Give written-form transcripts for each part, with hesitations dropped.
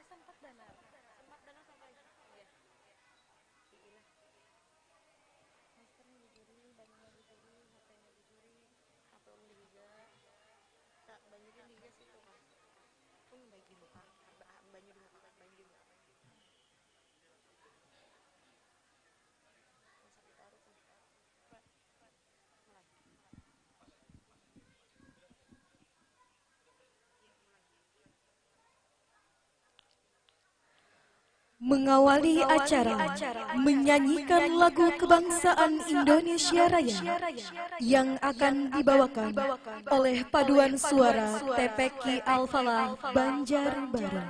sempat Danau sampai iya. Maskernya dicuri, bajunya dicuri, HP-nya dicuri, HP Om dihiga. Tak banjirnya dihiga situ kan. Baik dibuka, banjir dibuka, banjir dibuka. Masa ditaruh tuh. Mengawali acara, menyanyikan lagu kebangsaan Indonesia Raya yang akan dibawakan oleh paduan suara TPQ Al-Falah Banjarbaru.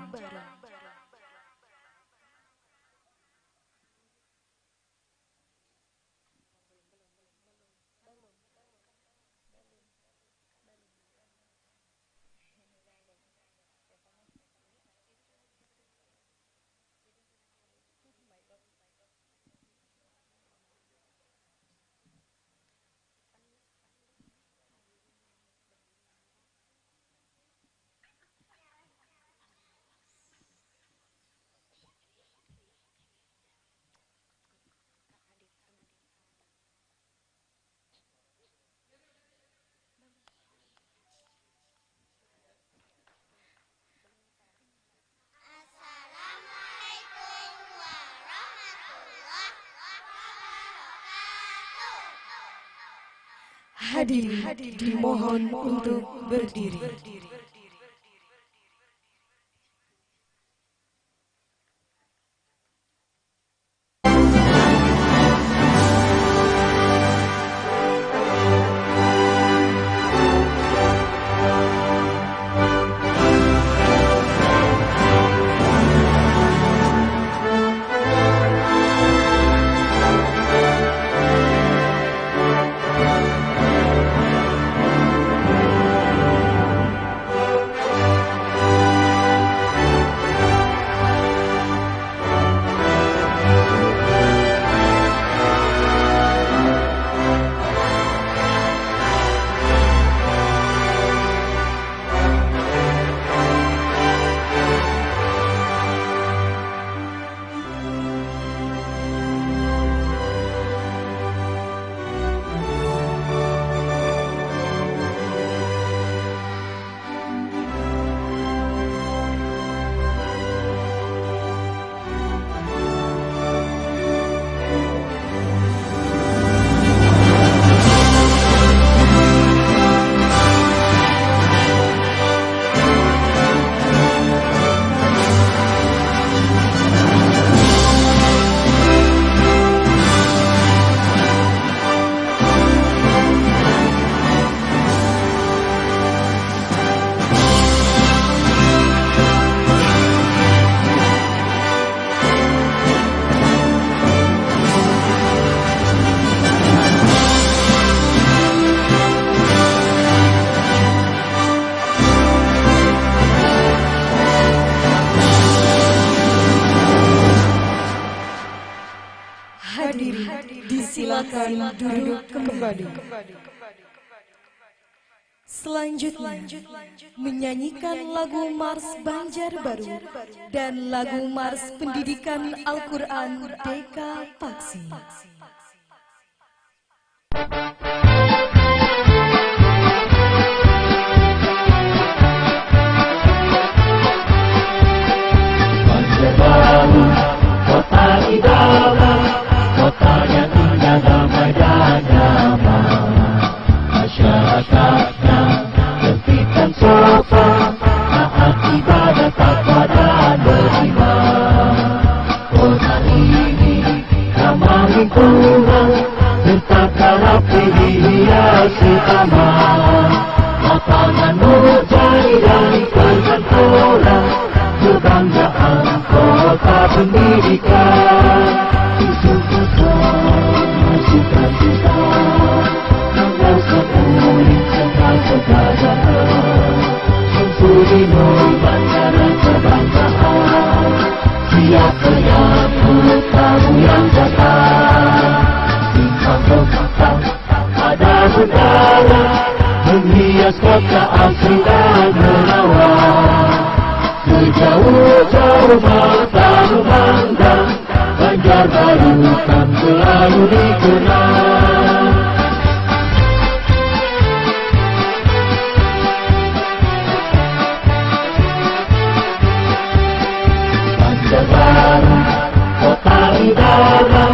Hadirin dimohon untuk berdiri. Disilakan duduk kembali. Selanjutnya menyanyikan lagu Mars Banjarbaru dan lagu Mars Pendidikan Al-Quran Deka Paksi. Banjarbaru, kota idaman, kota yang indah, damai dan nyaman. Masyarakatnya tertib sopan, taat ibadah, takwa dan beriman. Kota ini ramah lingkungan, serta rapi dihiasi taman. Lapangan menjadi dari perkantoran, kebanggaan kota pendidikan. Cita-cita Tanggal sepuluh Tengah kegagalan Sempurna bandara kebanggaan Siap-siap tamu yang datang Bintang-bintang ada udara menghias kota asri dan merawat Sejauh-jauh mata memandang, Banjarbaru kan selalu dikenal. Banjarbaru, kota idaman,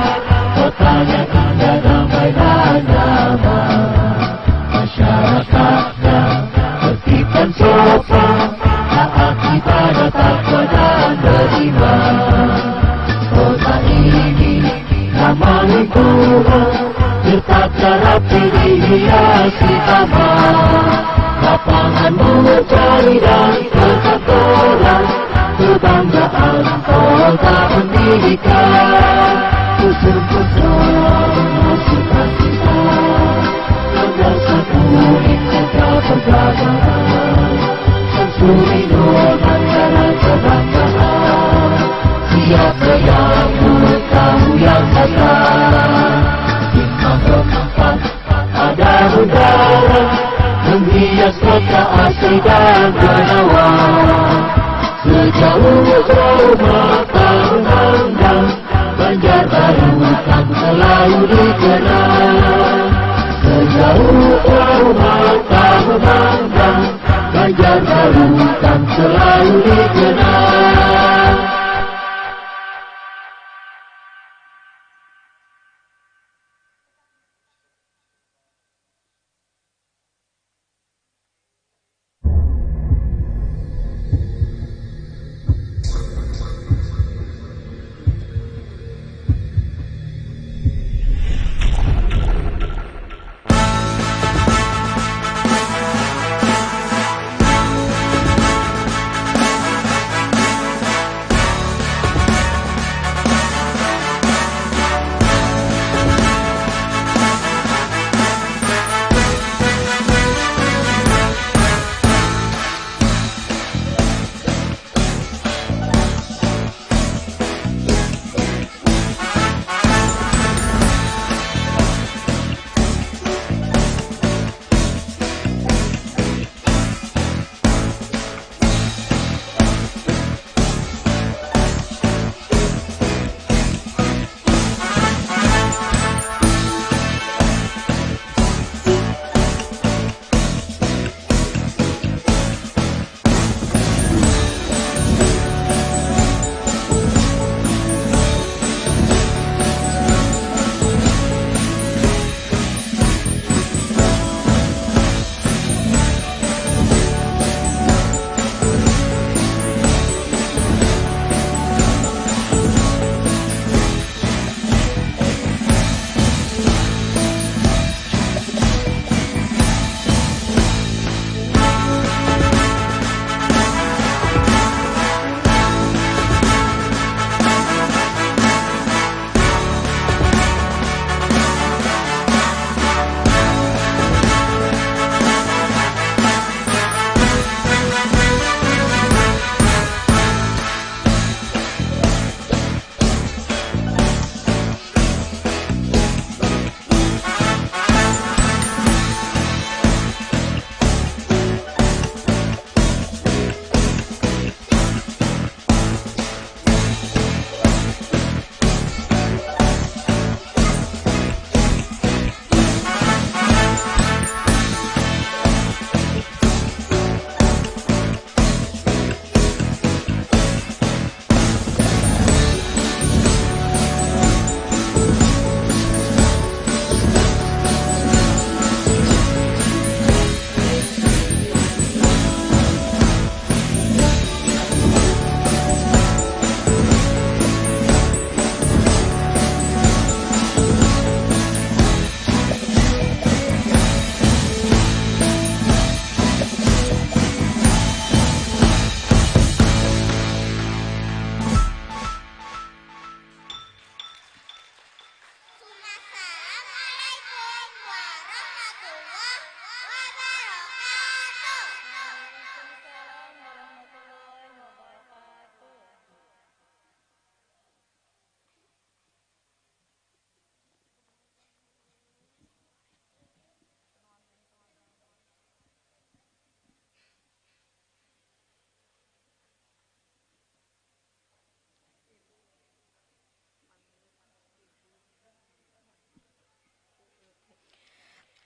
kotanya indah, damai dan nyaman. Masyarakatnya tertib dan sopan, taat ibadah, takwa dan beriman. Kota ini ramah lingkungan, tertata rapi dihiasi taman. Lapangan mencari dan perkantoran, kebanggaan kota pendidikan. Pusat-pusat sukacita, landasan kuning sentra perdagangan. Samsudinur Bandara kebanggaan, siapa yang tahu yang kata. Di mangrove tempat ada udara, menghias kota asri dan menawan. Sejauh-jauh mata memandang, Banjarbaru kan selalu dikenal. Sejauh-jauh mata memandang, Banjarbaru kan selalu dikenal.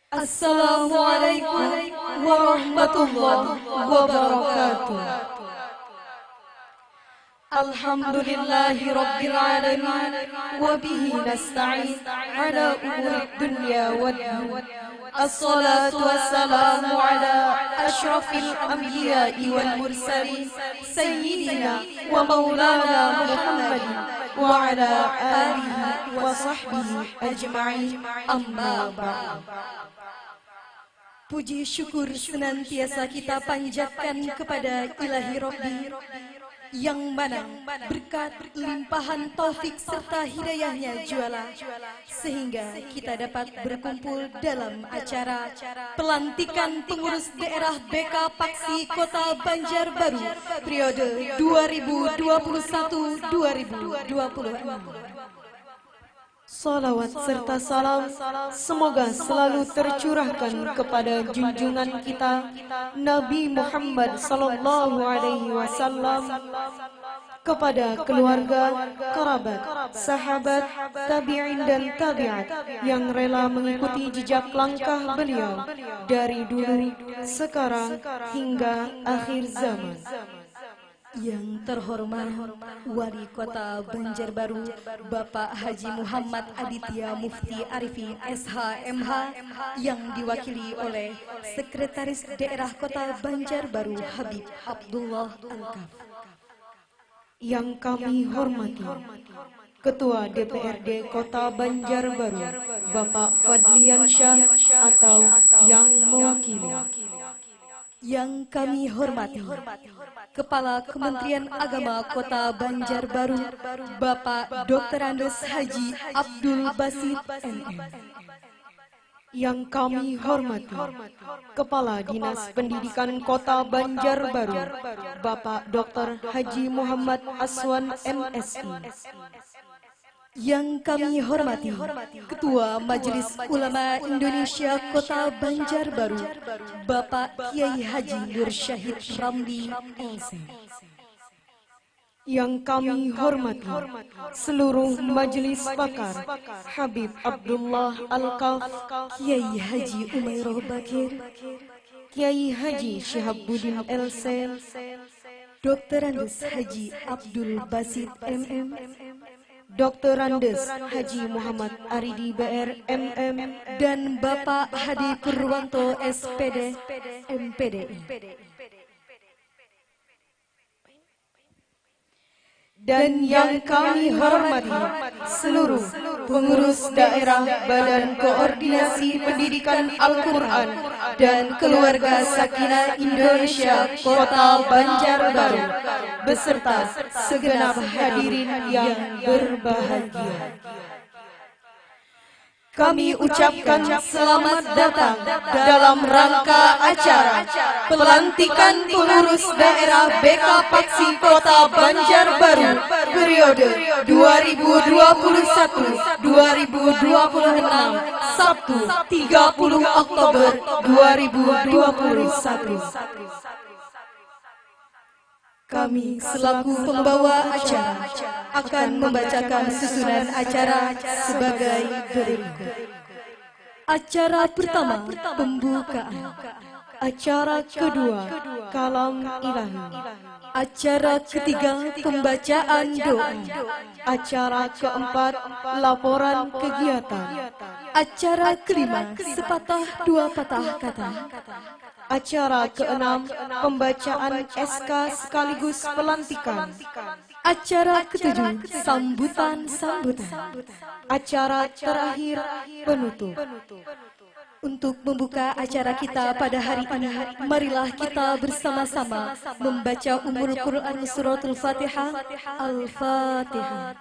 Assalamualaikum warahmatullahi wabarakatuh. Alhamdulillahi rabbil alamin wa bihi nasta'in ala umurid dunya waddin. Assalatu wassalamu ala asyrafil anbiya'i wal mursalin sayyidina wa maulana Muhammadin wa ala alihi wa sahbihi ajma'in, amma ba'd. Puji syukur senantiasa kita panjatkan kepada Ilahi Rabbi, yang mana berkat limpahan taufik serta hidayahnya juala, sehingga kita dapat berkumpul dalam acara pelantikan pengurus daerah BK Paksi Kota Banjarbaru periode 2021-2026. Salawat serta salam semoga selalu tercurahkan kepada junjungan kita Nabi Muhammad sallallahu alaihi wasallam, kepada keluarga, kerabat, sahabat, tabi'in dan tabi'at yang rela mengikuti jejak langkah beliau dari dulu, sekarang hingga akhir zaman. Yang terhormat Wali Kota Banjarbaru Bapak Haji Muhammad Aditya Mufti Arifin SH.MH, yang diwakili oleh Sekretaris Daerah Kota Banjarbaru Habib Abdullah Al-Kaf. Yang kami hormati Ketua DPRD Kota Banjarbaru Bapak Fadlian Syah atau yang mewakili. Yang kami hormati Kepala Kementerian Agama Kota Banjarbaru Bapak Dr. Andes Haji Abdul Basit MM. Yang kami hormati Kepala Dinas Pendidikan Kota Banjarbaru Bapak Dr. Haji Muhammad Aswan MSI. Yang kami hormati Ketua Majelis Ulama Indonesia Kota Banjarbaru Bapak Kiai Haji Nur Syahid Ramli LC. Yang kami hormati seluruh Majelis Pakar Habib Abdullah Al-Kaf, Kiai Haji Umairoh Bakir, Kiai Haji Syihabuddin LC, Dr. Andes Haji Abdul Basit MM, Dr. Andes Haji Muhammad Aridi BR MM, dan Bapak Hadi Purwanto SPD MPDI. Dan yang kami hormati seluruh pengurus daerah Badan Koordinasi Pendidikan Al-Quran dan keluarga Sakinah Indonesia Kota Banjarbaru beserta segenap hadirin yang berbahagia. Kami ucapkan selamat datang dalam rangka acara pelantikan pengurus daerah BK Paksi Kota Banjarbaru periode 2021-2026 Sabtu 30 Oktober 2021. Kami selaku pembawa acara akan membacakan susunan acara sebagai berikut. Acara pertama, pembukaan. Acara kedua, kalam ilahi. Acara ketiga, pembacaan doa. Acara keempat, laporan kegiatan. Acara kelima, sepatah dua patah kata. Acara keenam, pembacaan SK sekaligus pelantikan. Acara ketujuh, sambutan-sambutan. Acara terakhir, penutup. Untuk membuka acara kita pada hari ini, marilah kita bersama-sama membaca Ummul Quran Suratul Fatihah. Al-Fatihah.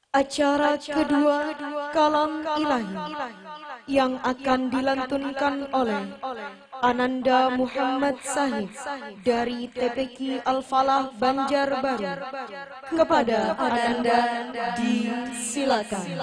Acara kedua, kalam ilahi, yang akan dilantunkan oleh Ananda Muhammad Sahib dari TPQ Al-Falah Banjarbaru. Kepada Ananda disilakan.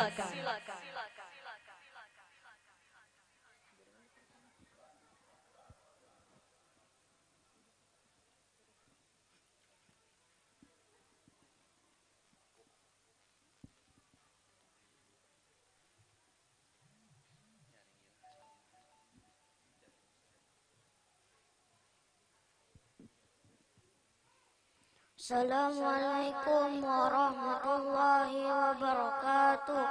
Assalamualaikum warahmatullahi wabarakatuh.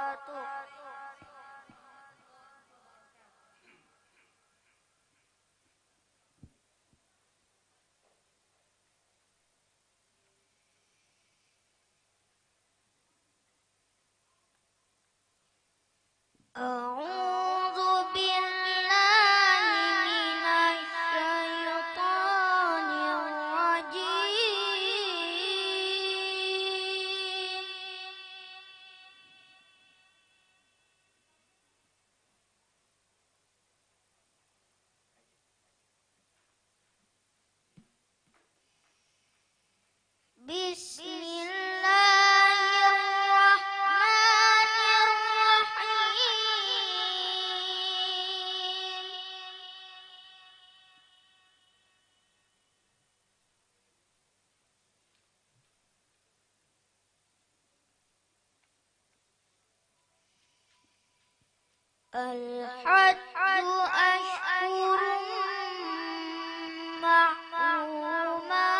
A'udzu billahi minasy syaithanir rajim. Bismillahirrahmanirrahim. Al-hajju ashhurun ma'lumat.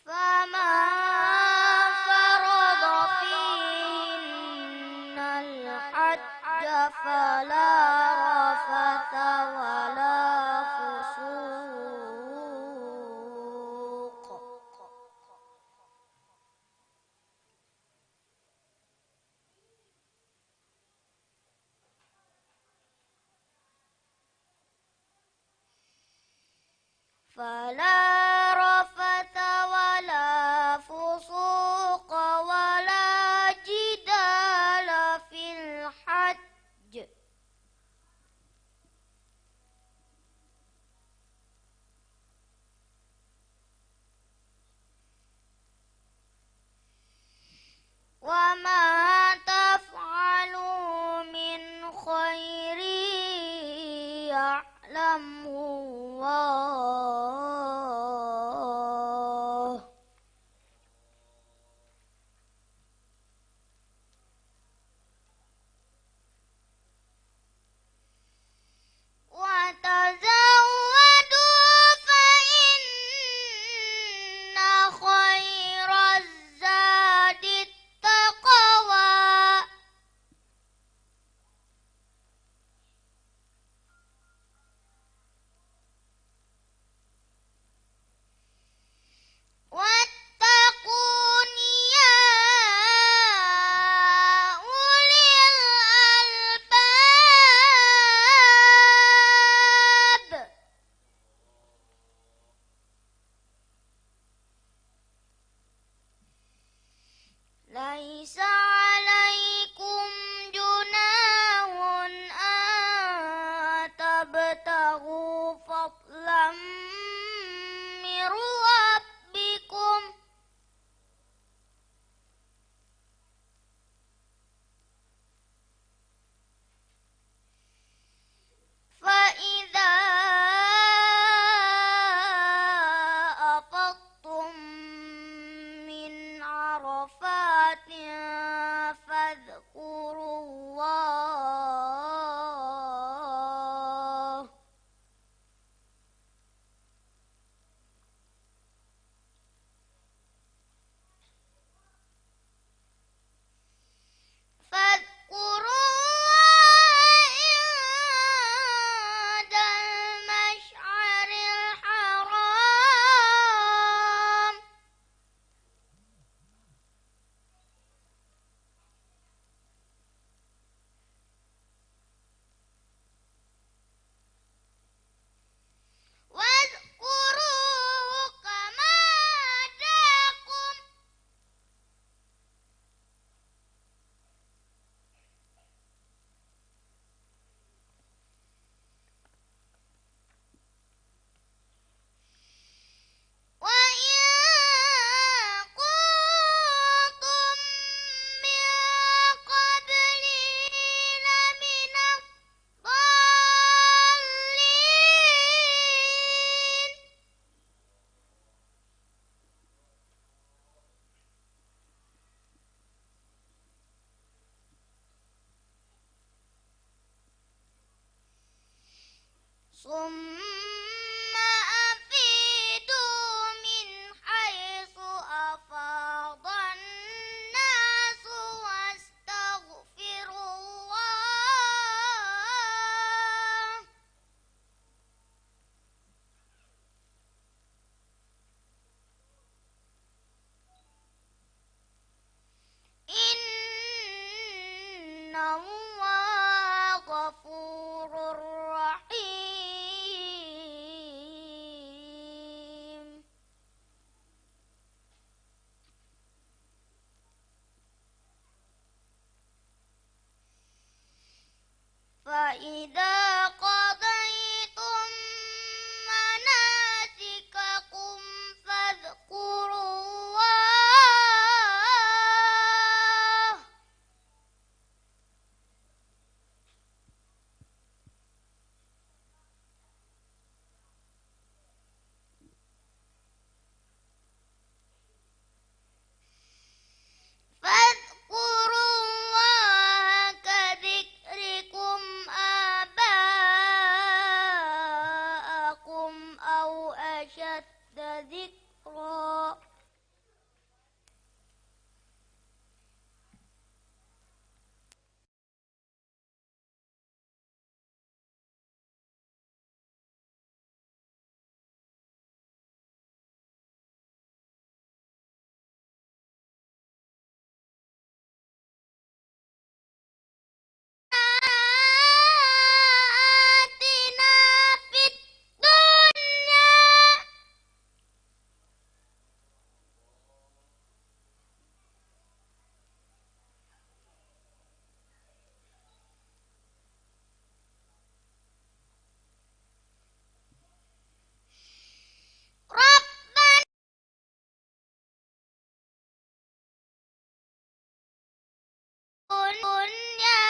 فمن فرض فيهن الحج فلا رفث ولا فسوق ولا فسوق ولا جدال في الحج. وما تفعلوا من خير يعلمه الله. وتزودوا فإن خير الزاد التقوى. واتقون يا أولي الألباب. ليس عليكم جناح أن تبتغوا فضلا من ربكم. فإذا أفضتم من عرفات فاذكروا الله ثم أفيدوا من حيث أفاض الناس واستغفروا الله إن الله غفور رحيم فإذا قضيتم مناسككم فاذكروا الله فاذكروا الله كذكركم آباءكم أو أشد ذكرا آتنا في الدنيا ربنا الدنيا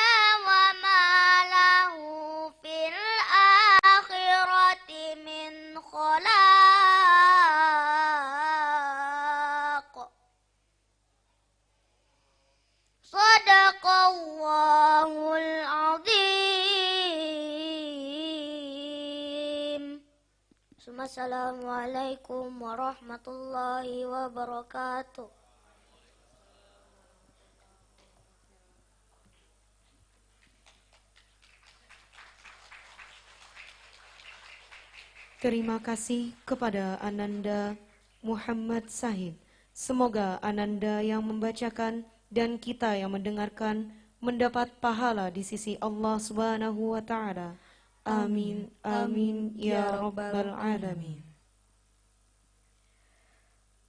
وما له في الآخرة من خلاق صدق الله العظيم Assalamualaikum warahmatullahi wabarakatuh. Terima kasih kepada Ananda Muhammad Sahid. Semoga Ananda yang membacakan dan kita yang mendengarkan mendapat pahala di sisi Allah Subhanahu wa taala. Amin amin ya rabbal alamin.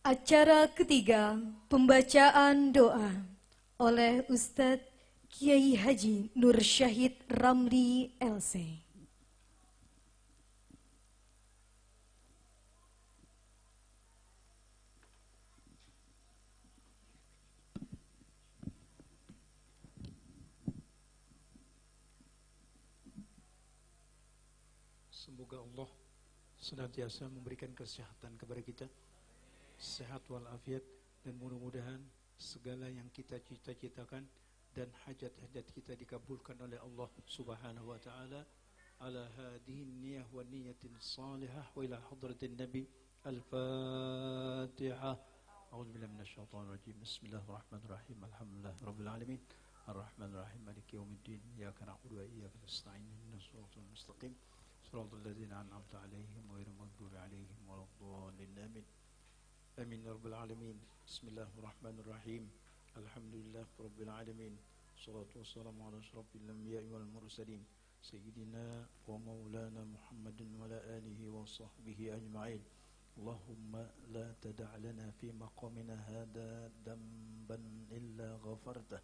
Acara ketiga, pembacaan doa oleh Ustadz Kiai Haji Nur Syahid Ramli LC. Semoga Allah senantiasa memberikan kesehatan kepada kita, sehat walafiat, dan mudah-mudahan segala yang kita cita-citakan dan hajat-hajat kita dikabulkan oleh Allah Subhanahu wa taala. Ala hadhihi niyyah wa niyatin salihah wa ila hadratin nabi. Al-Fatihah. A'udzu billahi minasyaitonir rajim. Bismillahirrahmanirrahim. Alhamdulillah rabbil alamin. Arrahmanir rahim. Maliki yaumiddin. Iyyaka na'budu wa iyyaka nasta'in. Ihdinas siratal mustaqim. صراط الذين أنعمت عليهم غير المغضوب عليهم ولا الضالين آمين آمين يا رب العالمين بسم الله الرحمن الرحيم الحمد لله رب العالمين الصلاة والسلام على أشرف الأنبياء والمرسلين سيدنا ومولانا محمد وعلى آله وصحبه أجمعين اللهم لا تدع لنا في مقامنا هذا ذنبا إلا غفرته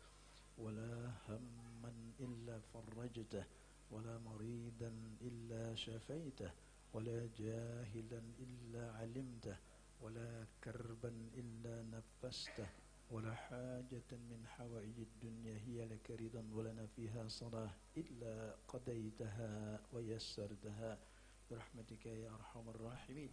ولا هما إلا فرجته ولا مريدا إلا شفيته ولا جاهلا إلا علمته ولا كربا إلا نفسته ولا حاجة من حوائج الدنيا هي لك رضا ولنا فيها صلاح إلا قضيتها ويسرتها برحمتك يا أرحم الراحمين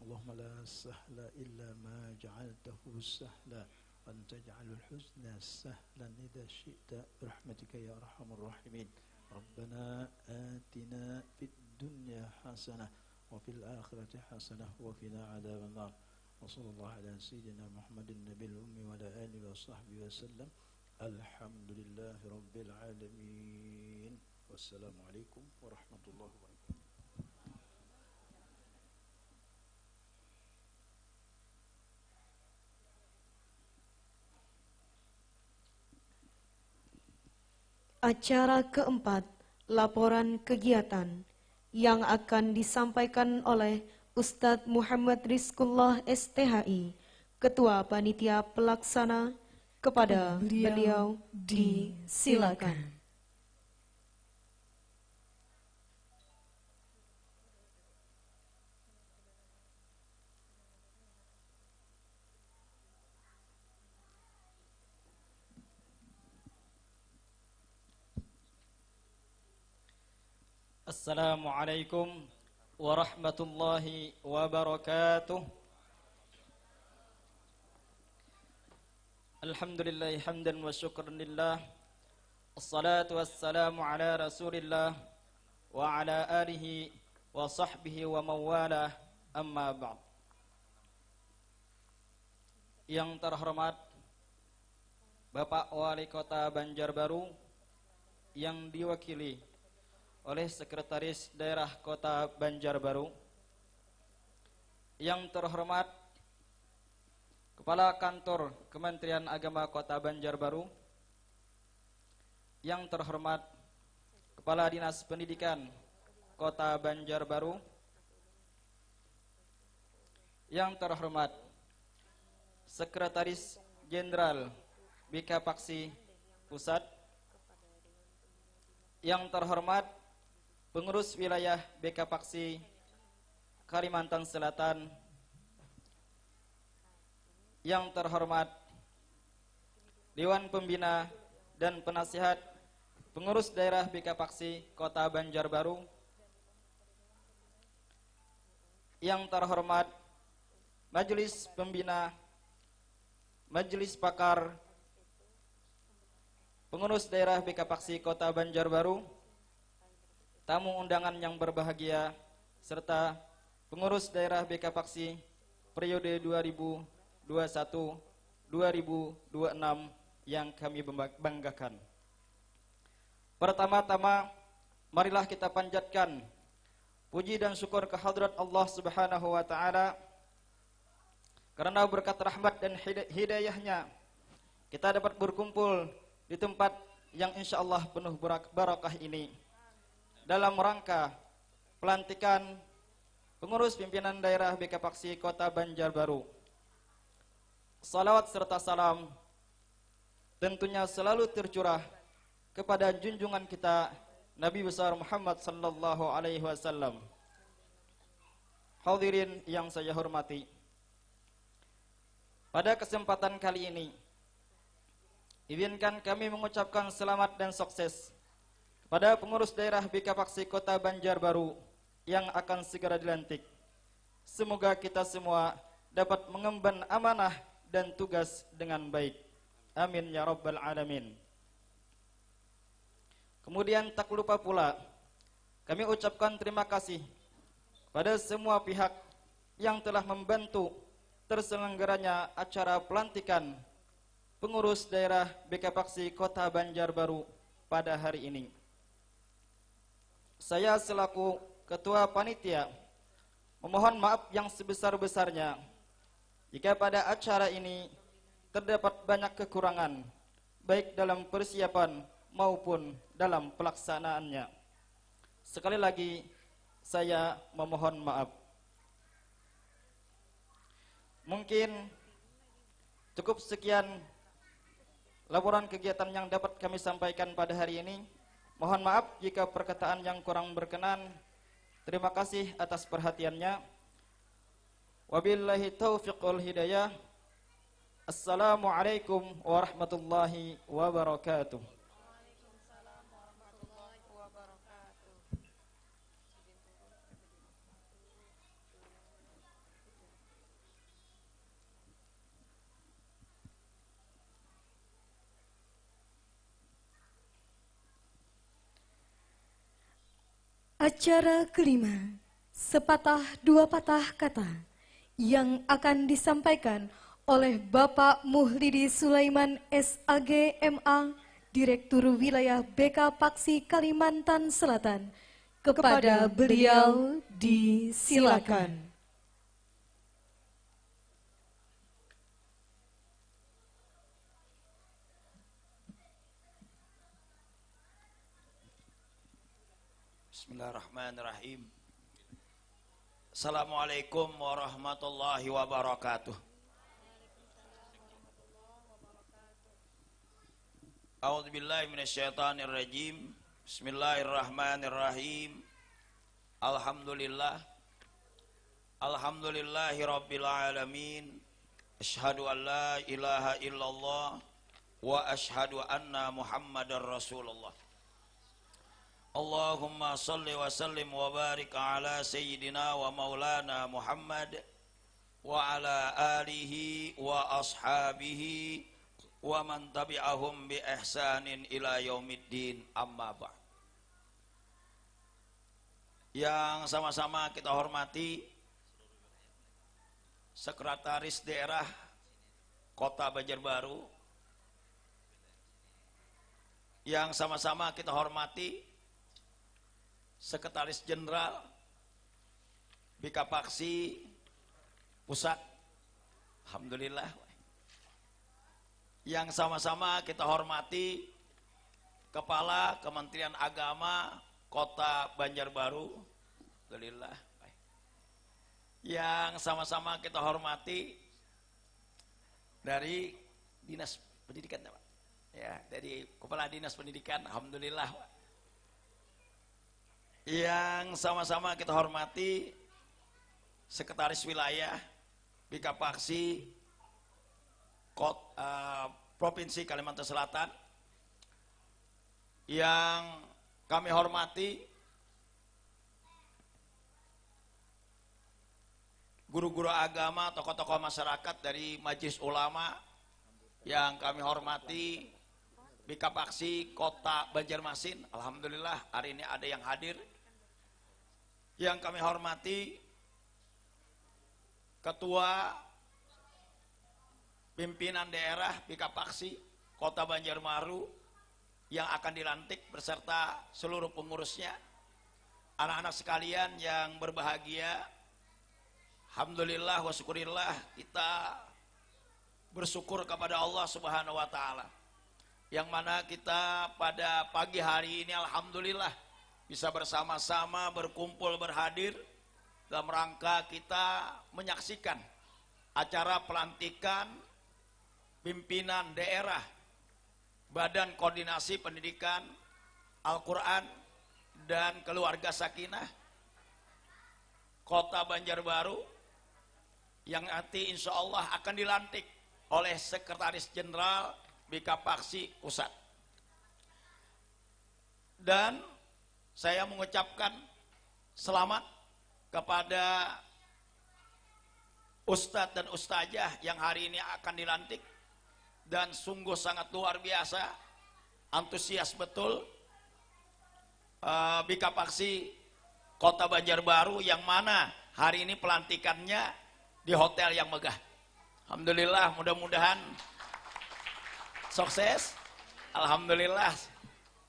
اللهم لا سهل إلا ما جعلته سهلا أن تجعل الحزن سهلا إذا شئت برحمتك يا أرحم الراحمين ربنا آتنا في الدنيا حسنة وفي الآخرة حسنة وقنا عذاب النار وصلى الله على سيدنا محمد النبي الأمي وعلى آله وصحبه وسلم الحمد لله رب العالمين والسلام عليكم ورحمة الله وبركاته. Acara keempat, laporan kegiatan yang akan disampaikan oleh Ustadz Muhammad Rizkullah STHI, Ketua Panitia Pelaksana. Kepada beliau disilakan. Assalamualaikum warahmatullahi wabarakatuh. Alhamdulillah hamdan wa syukran lillah. Assalatu wassalamu ala rasulillah wa ala alihi wa sahbihi wa mawalah, amma ba'd. Yang terhormat Bapak Wali Kota Banjarbaru yang diwakili oleh Sekretaris Daerah Kota Banjarbaru, yang terhormat Kepala Kantor Kementerian Agama Kota Banjarbaru, yang terhormat Kepala Dinas Pendidikan Kota Banjarbaru, yang terhormat Sekretaris Jenderal BK-Paksi Pusat, yang terhormat Pengurus Wilayah BK-Paksi Kalimantan Selatan, yang terhormat Dewan Pembina dan Penasihat Pengurus Daerah BK-Paksi Kota Banjarbaru, yang terhormat Majelis Pembina, Majelis Pakar Pengurus Daerah BK-Paksi Kota Banjarbaru, tamu undangan yang berbahagia, serta pengurus daerah BK-Paksi periode 2021-2026 yang kami banggakan. Pertama-tama, marilah kita panjatkan puji dan syukur kehadrat Allah Subhanahu wa Ta'ala, karena berkat rahmat dan hidayahnya kita dapat berkumpul di tempat yang insya Allah penuh barakah ini, dalam rangka pelantikan pengurus pimpinan daerah BK-Paksi Kota Banjarbaru. Salawat serta salam tentunya selalu tercurah kepada junjungan kita Nabi besar Muhammad sallallahu alaihi wasallam. Hadirin yang saya hormati, pada kesempatan kali ini izinkan kami mengucapkan selamat dan sukses pada pengurus daerah BK-Paksi Kota Banjarbaru yang akan segera dilantik. Semoga kita semua dapat mengemban amanah dan tugas dengan baik. Amin ya rabbal alamin. Kemudian tak lupa pula kami ucapkan terima kasih pada semua pihak yang telah membantu terselenggaranya acara pelantikan pengurus daerah BK-Paksi Kota Banjarbaru pada hari ini. Saya selaku Ketua Panitia memohon maaf yang sebesar-besarnya jika pada acara ini terdapat banyak kekurangan, baik dalam persiapan maupun dalam pelaksanaannya. Sekali lagi saya memohon maaf. Mungkin cukup sekian laporan kegiatan yang dapat kami sampaikan pada hari ini. Mohon maaf jika perkataan yang kurang berkenan. Terima kasih atas perhatiannya. Wabillahi taufiq wal hidayah. Assalamualaikum warahmatullahi wabarakatuh. Acara kelima, sepatah dua patah kata, yang akan disampaikan oleh Bapak Muhlidi Sulaiman SAG MA, Direktur Wilayah BK Paksi Kalimantan Selatan. Kepada beliau disilakan. Bismillahirrahmanirrahim. Assalamualaikum warahmatullahi wabarakatuh. A'udzubillahi minasyaitonirrajim. Bismillahirrahmanirrahim. Alhamdulillah. Alhamdulillahi rabbil alamin. Asyhadu an la ilaha illallah wa asyhadu anna Muhammadar Rasulullah. Allahumma salli wa sallim wa barik ala sayyidina wa maulana Muhammad wa ala alihi wa ashabihi wa man tabi'ahum bi ihsanin ila yaumiddin, amma ba'd. Yang sama-sama kita hormati Sekretaris Daerah Kota Banjarbaru, yang sama-sama kita hormati Sekretaris Jenderal BK Paksi Pusat, alhamdulillah. Yang sama-sama kita hormati Kepala Kementerian Agama Kota Banjarbaru, alhamdulillah. Yang sama-sama kita hormati dari Dinas Pendidikan, Pak. Ya, dari Kepala Dinas Pendidikan, alhamdulillah. Yang sama-sama kita hormati Sekretaris Wilayah BK Paksi Provinsi Kalimantan Selatan. Yang kami hormati guru-guru agama, tokoh-tokoh masyarakat dari Majelis Ulama. Yang kami hormati BK Paksi Kota Banjarmasin, alhamdulillah hari ini ada yang hadir. Yang kami hormati Ketua Pimpinan Daerah BK Paksi Kota Banjarbaru yang akan dilantik beserta seluruh pengurusnya. Anak-anak sekalian yang berbahagia, alhamdulillah wa syukurillah, kita bersyukur kepada Allah Subhanahu wa taala, yang mana kita pada pagi hari ini alhamdulillah bisa bersama-sama berkumpul berhadir dalam rangka kita menyaksikan acara pelantikan pimpinan daerah Badan Koordinasi Pendidikan Al-Quran dan Keluarga Sakinah Kota Banjarbaru, yang nanti insya Allah akan dilantik oleh Sekretaris Jenderal BK Paksi Pusat. Dan saya mengucapkan selamat kepada Ustadz dan Ustazah yang hari ini akan dilantik, dan sungguh sangat luar biasa, antusias betul BK Paksi Kota Banjarbaru, yang mana hari ini pelantikannya di hotel yang megah. Alhamdulillah, mudah-mudahan sukses. Alhamdulillah,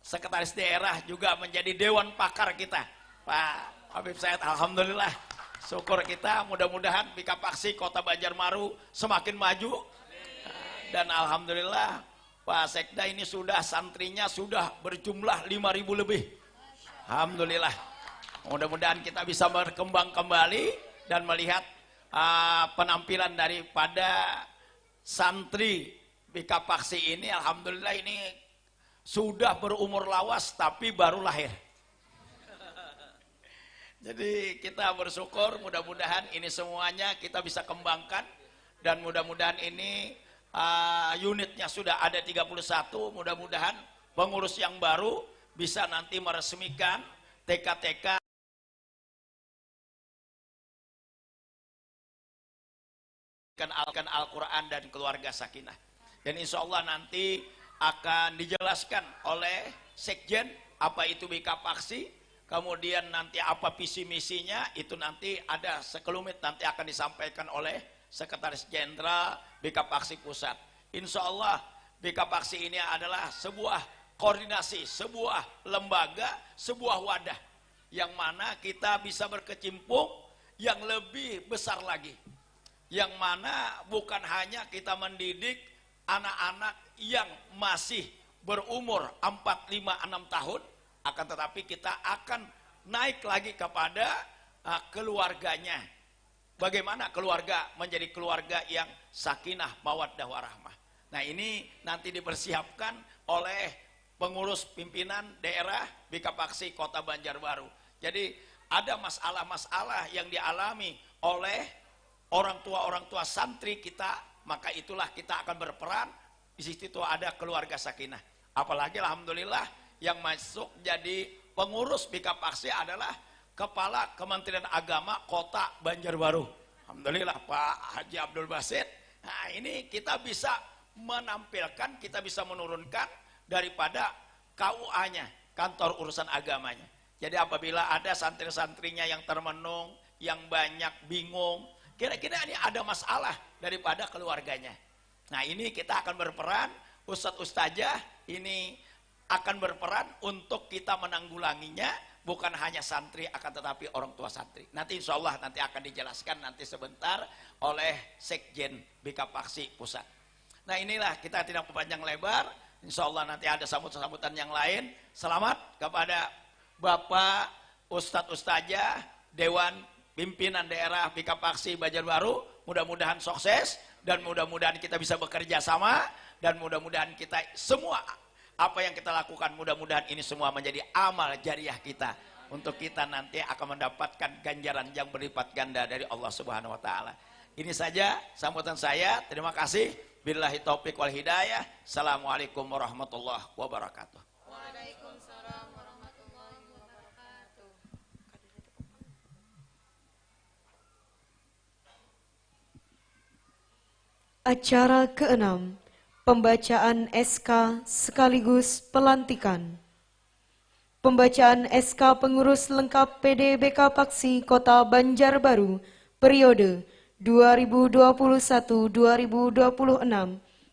Sekretaris Daerah juga menjadi Dewan Pakar kita, Pak Habib Said. Alhamdulillah, syukur kita, mudah-mudahan BK Paksi Kota Banjarbaru semakin maju. Dan alhamdulillah Pak Sekda ini sudah, santrinya sudah berjumlah 5.000 lebih. Alhamdulillah, mudah-mudahan kita bisa berkembang kembali dan melihat penampilan daripada santri BK Paksi ini. Alhamdulillah ini sudah berumur lawas tapi baru lahir. Jadi kita bersyukur, mudah-mudahan ini semuanya kita bisa kembangkan, dan mudah-mudahan ini unitnya sudah ada 31, mudah-mudahan pengurus yang baru bisa nanti meresmikan TK-TK Al-Quran dan Keluarga Sakinah. Dan insya Allah nanti akan dijelaskan oleh Sekjen apa itu BK Paksi, kemudian nanti apa visi misinya, itu nanti ada sekelumit nanti akan disampaikan oleh Sekretaris Jenderal BKPAKSI Pusat. Insya Allah BKPAKSI ini adalah sebuah koordinasi, sebuah lembaga, sebuah wadah yang mana kita bisa berkecimpung yang lebih besar lagi, yang mana bukan hanya kita mendidik anak-anak yang masih berumur 4, 5, 6 tahun, akan tetapi kita akan naik lagi kepada keluarganya. Bagaimana keluarga menjadi keluarga yang sakinah, mawaddah, warahmah. Nah ini nanti dipersiapkan oleh pengurus pimpinan daerah BKPAKSI Kota Banjarbaru. Jadi ada masalah-masalah yang dialami oleh orang tua santri kita, maka itulah kita akan berperan. Di situ ada keluarga sakinah. Apalagi alhamdulillah yang masuk jadi pengurus BKPAKSI adalah Kepala Kementerian Agama Kota Banjarbaru. Alhamdulillah Pak Haji Abdul Basit. Nah ini kita bisa menampilkan, kita bisa menurunkan daripada KUA-nya, kantor urusan agamanya. Jadi apabila ada santri-santrinya yang termenung, yang banyak bingung, kira-kira ini ada masalah daripada keluarganya. Nah ini kita akan berperan, ustadz-ustazah ini akan berperan untuk kita menanggulanginya, bukan hanya santri akan tetapi orang tua santri. Nanti insya Allah nanti akan dijelaskan nanti sebentar oleh Sekjen BKPAKSI Pusat. Nah inilah kita tidak panjang lebar, insya Allah nanti ada sambutan yang lain. Selamat kepada Bapak Ustadz-Ustazah Dewan Pimpinan Daerah BKPAKSI Banjarbaru, mudah-mudahan sukses dan mudah-mudahan kita bisa bekerja sama dan mudah-mudahan kita semua apa yang kita lakukan mudah-mudahan ini semua menjadi amal jariah kita untuk kita nanti akan mendapatkan ganjaran yang berlipat ganda dari Allah Subhanahu wa taala. Ini saja sambutan saya. Terima kasih. Billahi taufik wal hidayah. Assalamualaikum warahmatullahi wabarakatuh. Waalaikumsalam warahmatullahi wabarakatuh. Acara ke-6, pembacaan SK sekaligus pelantikan. Pembacaan SK pengurus lengkap PD BKPAKSI Kota Banjarbaru periode 2021-2026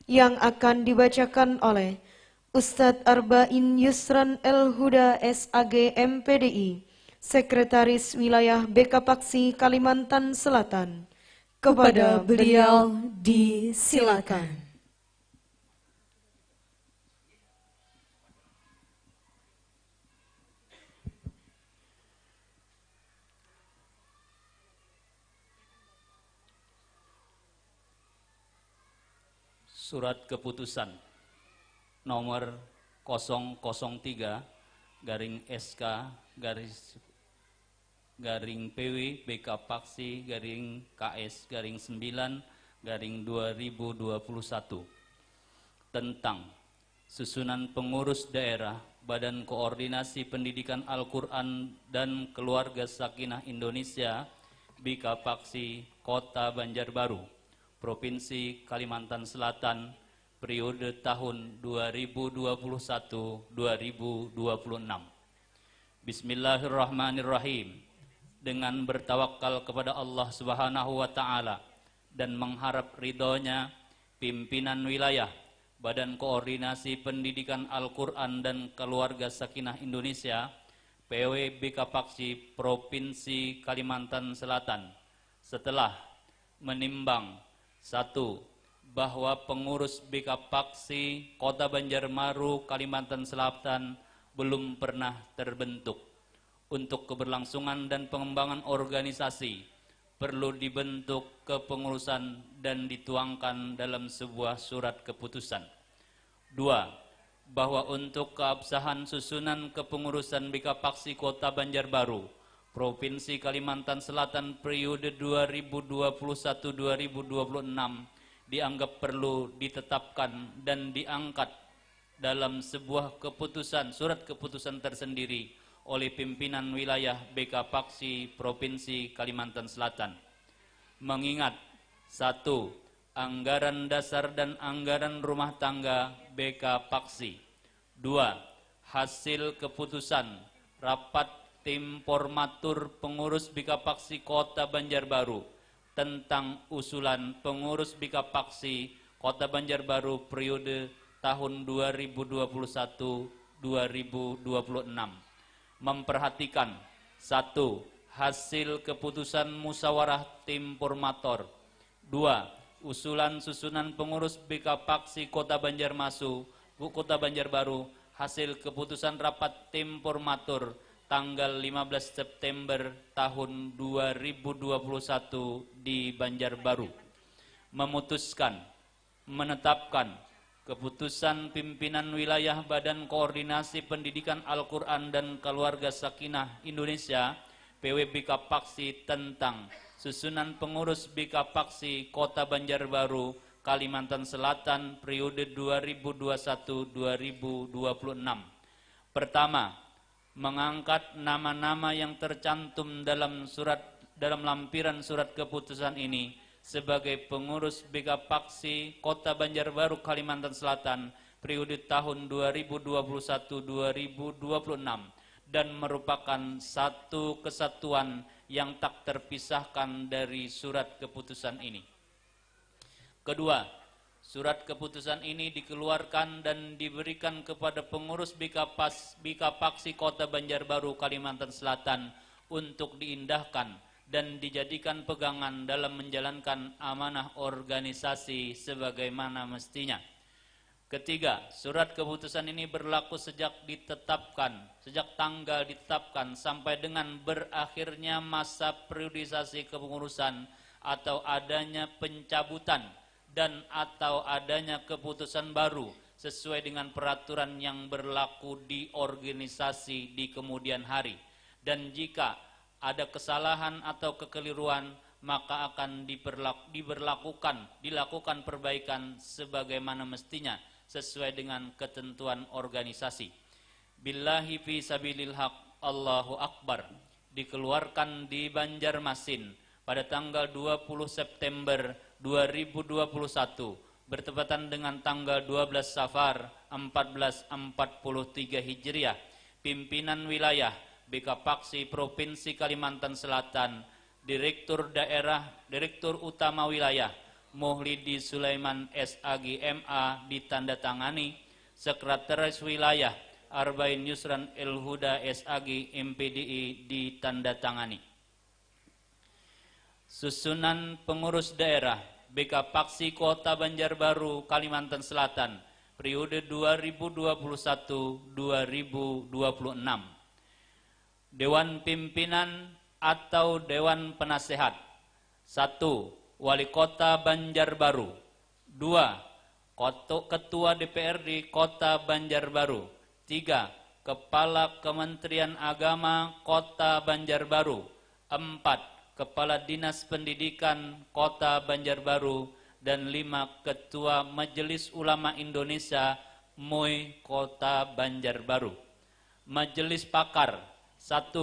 yang akan dibacakan oleh Ustadz Arba'in Yusran El Huda SAG MPDI, Sekretaris Wilayah BKPAKSI Kalimantan Selatan. Kepada beliau disilakan. Surat Keputusan nomor 003 garing SK garing PW BKPAKSI garing KS garing 9 garing 2021 tentang susunan pengurus daerah Badan Koordinasi Pendidikan Al-Quran dan Keluarga Sakinah Indonesia BKPAKSI Kota Banjarbaru Provinsi Kalimantan Selatan periode tahun 2021-2026. Bismillahirrahmanirrahim. Dengan bertawakal kepada Allah Subhanahu wa taala dan mengharap ridhonya, pimpinan wilayah Badan Koordinasi Pendidikan Al-Quran dan Keluarga Sakinah Indonesia PW BKPAKSI Provinsi Kalimantan Selatan setelah menimbang 1. Bahwa pengurus BKPAKSI Kota Banjarbaru Kalimantan Selatan belum pernah terbentuk. Untuk keberlangsungan dan pengembangan organisasi perlu dibentuk kepengurusan dan dituangkan dalam sebuah surat keputusan. 2. Bahwa untuk keabsahan susunan kepengurusan BKPAKSI Kota Banjarbaru Provinsi Kalimantan Selatan periode 2021-2026 dianggap perlu ditetapkan dan diangkat dalam sebuah keputusan, surat keputusan tersendiri oleh pimpinan wilayah BKPAKSI Provinsi Kalimantan Selatan. Mengingat 1. Anggaran dasar dan anggaran rumah tangga BKPAKSI. 2. Hasil keputusan rapat tim formatur pengurus Bikapaksi Kota Banjarbaru tentang usulan pengurus Bikapaksi Kota Banjarbaru periode tahun 2021-2026. Memperhatikan: 1. Hasil keputusan musyawarah tim formator. 2. Usulan susunan pengurus Bikapaksi Kota Banjarbaru hasil keputusan rapat tim formatur tanggal 15 September tahun 2021 di Banjarbaru. Memutuskan menetapkan keputusan pimpinan wilayah Badan Koordinasi Pendidikan Al-Quran dan Keluarga Sakinah Indonesia PW Bikapaksi tentang susunan pengurus Bikapaksi Kota Banjarbaru Kalimantan Selatan periode 2021-2026. Pertama, mengangkat nama-nama yang tercantum dalam lampiran surat keputusan ini sebagai pengurus Bikapaksi Kota Banjarbaru Kalimantan Selatan periode tahun 2021-2026 dan merupakan satu kesatuan yang tak terpisahkan dari surat keputusan ini. Kedua, surat keputusan ini dikeluarkan dan diberikan kepada pengurus Bikapaksi Kota Banjarbaru Kalimantan Selatan untuk diindahkan dan dijadikan pegangan dalam menjalankan amanah organisasi sebagaimana mestinya. Ketiga, surat keputusan ini berlaku sejak tanggal ditetapkan sampai dengan berakhirnya masa periodisasi kepengurusan atau adanya pencabutan dan atau adanya keputusan baru sesuai dengan peraturan yang berlaku di organisasi di kemudian hari. Dan jika ada kesalahan atau kekeliruan, maka akan dilakukan perbaikan sebagaimana mestinya sesuai dengan ketentuan organisasi. Billahi fi sabilil haq, Allahu Akbar. Dikeluarkan di Banjarmasin pada tanggal 20 September 2021 bertepatan dengan tanggal 12 Safar 1443 Hijriah. Pimpinan wilayah Bikapaksi Provinsi Kalimantan Selatan, Direktur Utama Wilayah Muhlidi Sulaiman SAG MA ditandatangani. Sekretaris Wilayah Arba'in Yusran El Huda SAG MPDI ditandatangani. Susunan pengurus daerah Bikapaksi Kota Banjarbaru Kalimantan Selatan periode 2021-2026. Dewan Pimpinan atau Dewan Penasehat. 1. Wali Kota Banjarbaru. 2. Ketua DPRD Kota Banjarbaru. 3. Kepala Kementerian Agama Kota Banjarbaru. 4. Kepala Dinas Pendidikan Kota Banjarbaru. Dan 5. Ketua Majelis Ulama Indonesia MUI Kota Banjarbaru. Majelis Pakar. 1.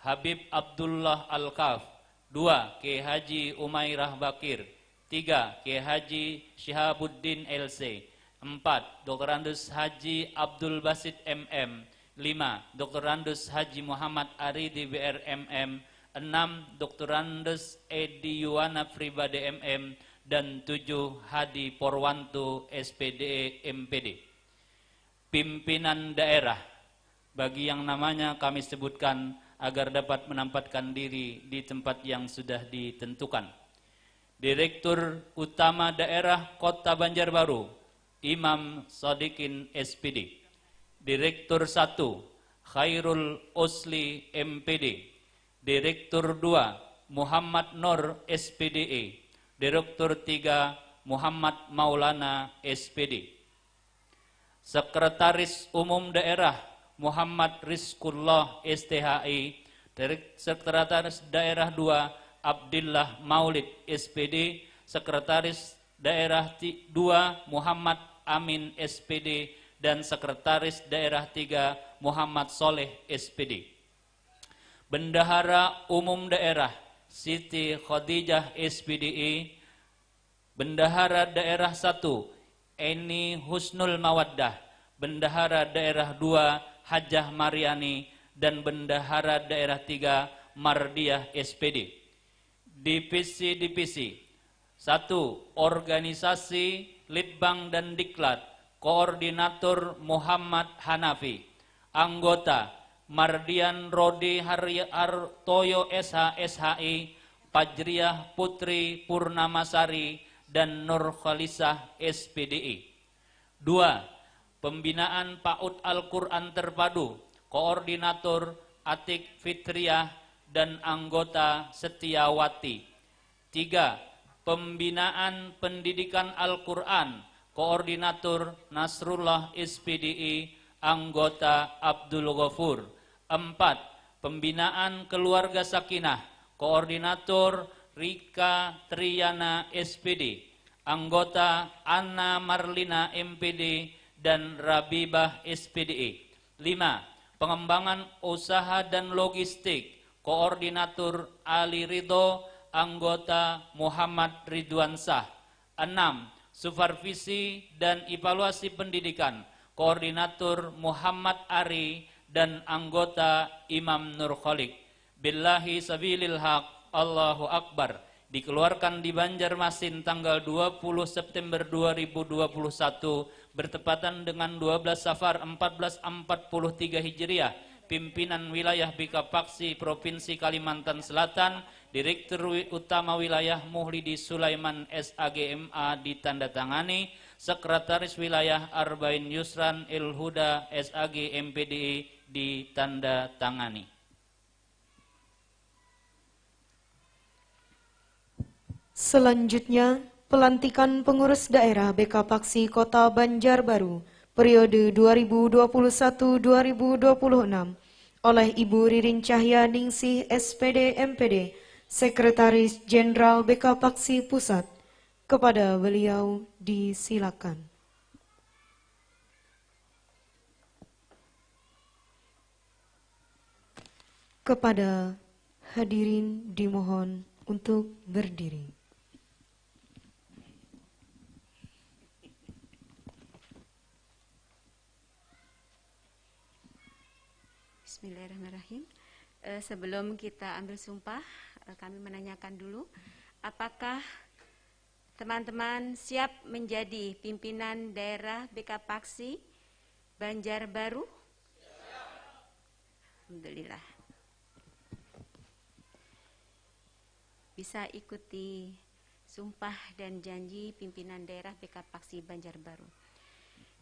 Habib Abdullah Al-Kaf. 2. Kiai Haji Umairah Bakir. 3. Kiai Haji Syihabuddin LC. 4. Dr. Andus Haji Abdul Basit MM. 5. Dr. Andus Haji Muhammad Aridi BR MM. 6. Dr. Andus Edi Yuwana Pribadi MM. Dan 7. Hadi Porwanto SPDE MPD. Pimpinan daerah, bagi yang namanya kami sebutkan agar dapat menempatkan diri di tempat yang sudah ditentukan. Direktur Utama Daerah Kota Banjarbaru Imam Sadikin SPD. Direktur 1 Khairul Osli MPD. Direktur 2 Muhammad Nur SPDE. Direktur 3 Muhammad Maulana SPD. Sekretaris Umum Daerah Muhammad Rizkullah STHI. Sekretaris Daerah 2 Abdillah Maulid SPD. Sekretaris Daerah 2 Muhammad Amin SPD. Dan Sekretaris Daerah 3 Muhammad Soleh SPD. Bendahara Umum Daerah Siti Khadijah SPDE. Bendahara Daerah 1 Eni Husnul Mawaddah. Bendahara Daerah 2 Hajah Mariani. dan Bendahara Daerah 3 Mardiyah SPD. Divisi-divisi 1. Organisasi Litbang dan Diklat, Koordinator Muhammad Hanafi. Anggota Mardian Rodi Hartoyo SH SHI, Pajriah Putri Purnamasari, dan Nur Khalisah SPDI. 2. Pembinaan PAUD Al-Quran Terpadu, Koordinator Atik Fitriah dan anggota Setiawati. 3. Pembinaan Pendidikan Al-Quran, Koordinator Nasrullah SPDI, anggota Abdul Ghafur. 4. Pembinaan Keluarga Sakinah, Koordinator Rika Triana SPD, anggota Anna Marlina MPD dan Rabibah SPDE. 5. Pengembangan Usaha dan Logistik, Koordinator Ali Ridho, anggota Muhammad Ridwansah. 6. Supervisi dan Evaluasi Pendidikan, Koordinator Muhammad Ari dan anggota Imam Nur Khalik. Billahi sabilil haq, Allahu Akbar. Dikeluarkan di Banjarmasin tanggal 20 September 2021 bertepatan dengan 12 Safar 1443 Hijriah. Pimpinan Wilayah Bikapaksi Provinsi Kalimantan Selatan, Direktur Utama Wilayah Muhlidi Sulaiman SAGMA ditandatangani. Sekretaris Wilayah Arbain Yusran El Huda SAG MPDI ditandatangani. Selanjutnya, pelantikan pengurus daerah Bekapaksi Kota Banjarbaru periode 2021-2026 oleh Ibu Ririn Cahya Ningsih SPD MPD, Sekretaris Jenderal Bekapaksi Pusat. Kepada beliau disilakan. Kepada hadirin dimohon untuk berdiri. Bismillahirrahmanirrahim. Sebelum kita ambil sumpah, kami menanyakan dulu, apakah teman-teman siap menjadi pimpinan daerah Bekapaksi Banjarbaru? Alhamdulillah. Bisa ikuti sumpah dan janji pimpinan daerah Bekapaksi Banjarbaru.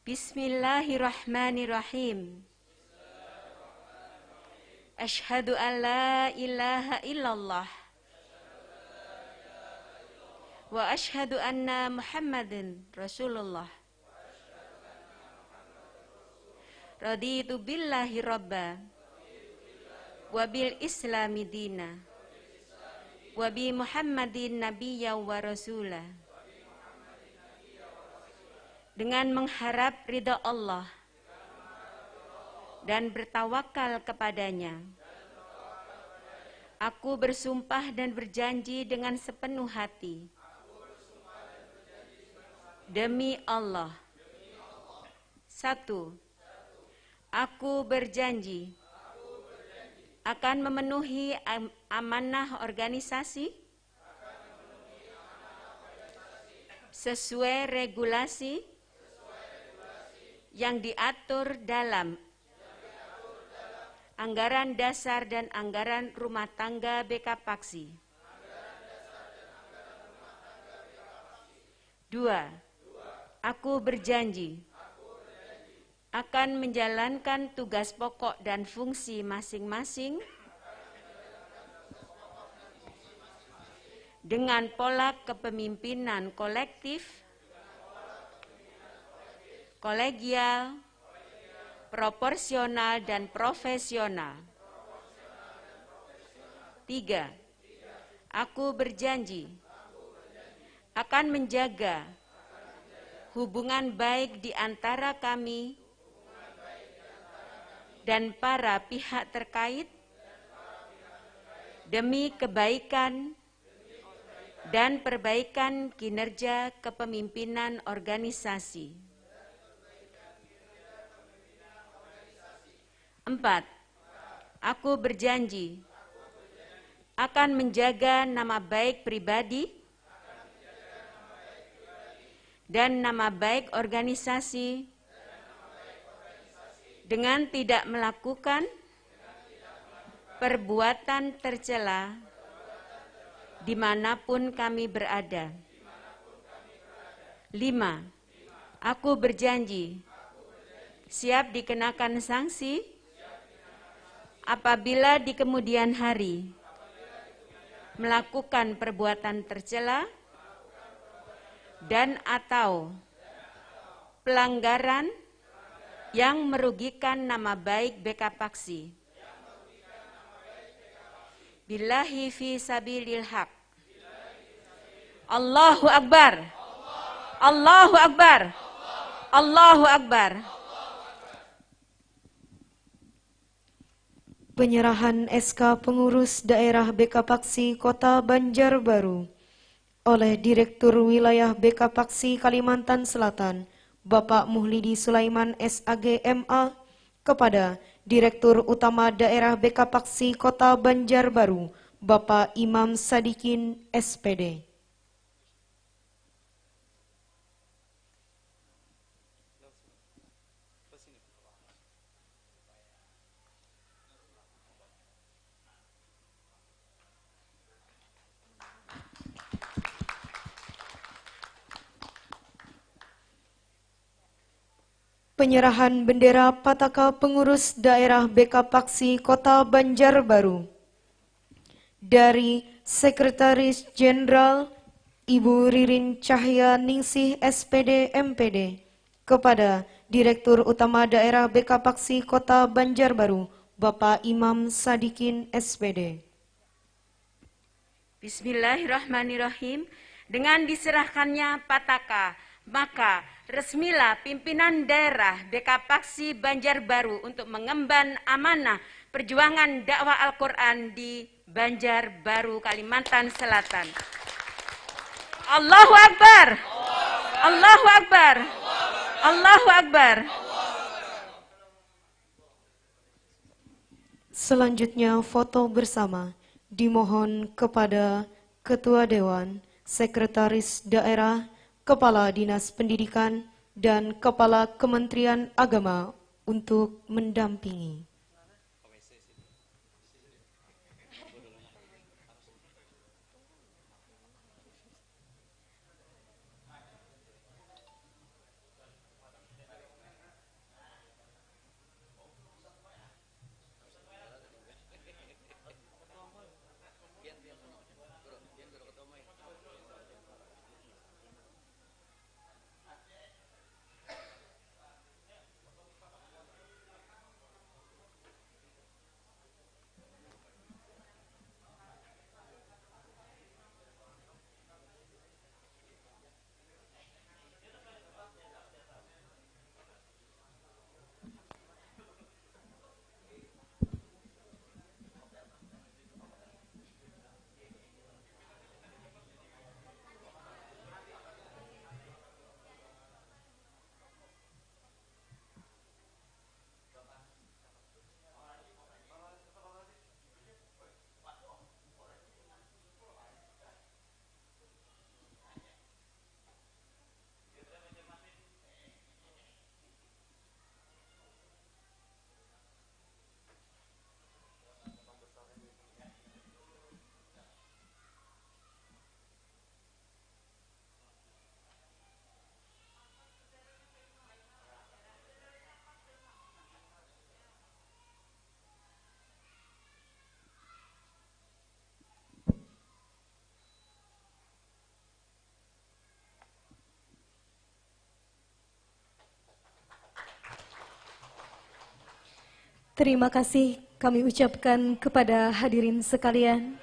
Bismillahirrahmanirrahim. Asyhadu an la ilaha illallah wa asyhadu anna Muhammadan Rasulullah. Raditu billahi rabba wa bil islami dina wa bi Muhammadin nabiyya wa rasulah. Dengan mengharap ridha Allah dan bertawakal kepadanya, aku bersumpah dan berjanji dengan sepenuh hati. Demi Allah. 1. Aku berjanji akan memenuhi amanah organisasi sesuai regulasi yang diatur dalam anggaran dasar dan anggaran rumah tangga Bekapaksi. 2. Aku berjanji akan menjalankan tugas pokok dan fungsi masing-masing dengan pola kepemimpinan kolektif, kolegial, proporsional dan profesional. 3. Aku berjanji akan menjaga hubungan baik di antara kami dan para pihak terkait demi kebaikan dan perbaikan kinerja kepemimpinan organisasi. 4. Aku berjanji akan menjaga nama baik pribadi dan nama baik organisasi dengan tidak melakukan perbuatan tercela dimanapun kami berada. 5. Aku berjanji siap dikenakan sanksi apabila di kemudian hari melakukan perbuatan tercela dan atau pelanggaran yang merugikan nama baik BK Paksi. Billahi fi sabilil haq. Allahu Akbar. Allahu Akbar. Allahu Akbar. Penyerahan SK Pengurus Daerah BK Paksi Kota Banjarbaru oleh Direktur Wilayah BK Paksi Kalimantan Selatan, Bapak Muhlidi Sulaiman SAG MA, kepada Direktur Utama Daerah BK Paksi Kota Banjarbaru, Bapak Imam Sadikin SPD. Penyerahan bendera Pataka Pengurus Daerah BK Paksi Kota Banjarbaru dari Sekretaris Jenderal Ibu Ririn Cahya Ningsih SPD MPD kepada Direktur Utama Daerah BK Paksi Kota Banjarbaru, Bapak Imam Sadikin SPD. Bismillahirrahmanirrahim. Dengan diserahkannya Pataka, maka resmilah pimpinan daerah BK Paksi Banjarbaru untuk mengemban amanah perjuangan dakwah Al-Quran di Banjarbaru, Kalimantan Selatan. Allahu Akbar. Allahu Akbar. Allahu Akbar. Selanjutnya foto bersama dimohon kepada Ketua Dewan, Sekretaris Daerah, Kepala Dinas Pendidikan, dan Kepala Kementerian Agama untuk mendampingi. Terima kasih kami ucapkan kepada hadirin sekalian.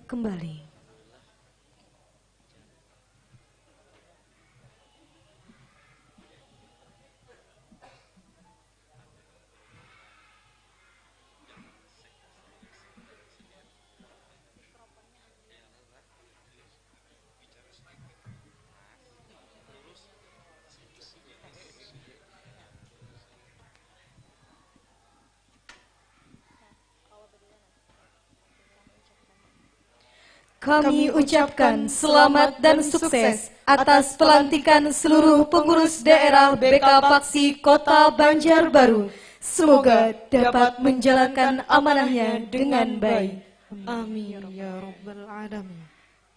kembali. Kami ucapkan selamat dan sukses atas pelantikan seluruh pengurus daerah BK Paksi Kota Banjarbaru. Semoga dapat menjalankan amanahnya dengan baik. Amin ya rabbal alamin.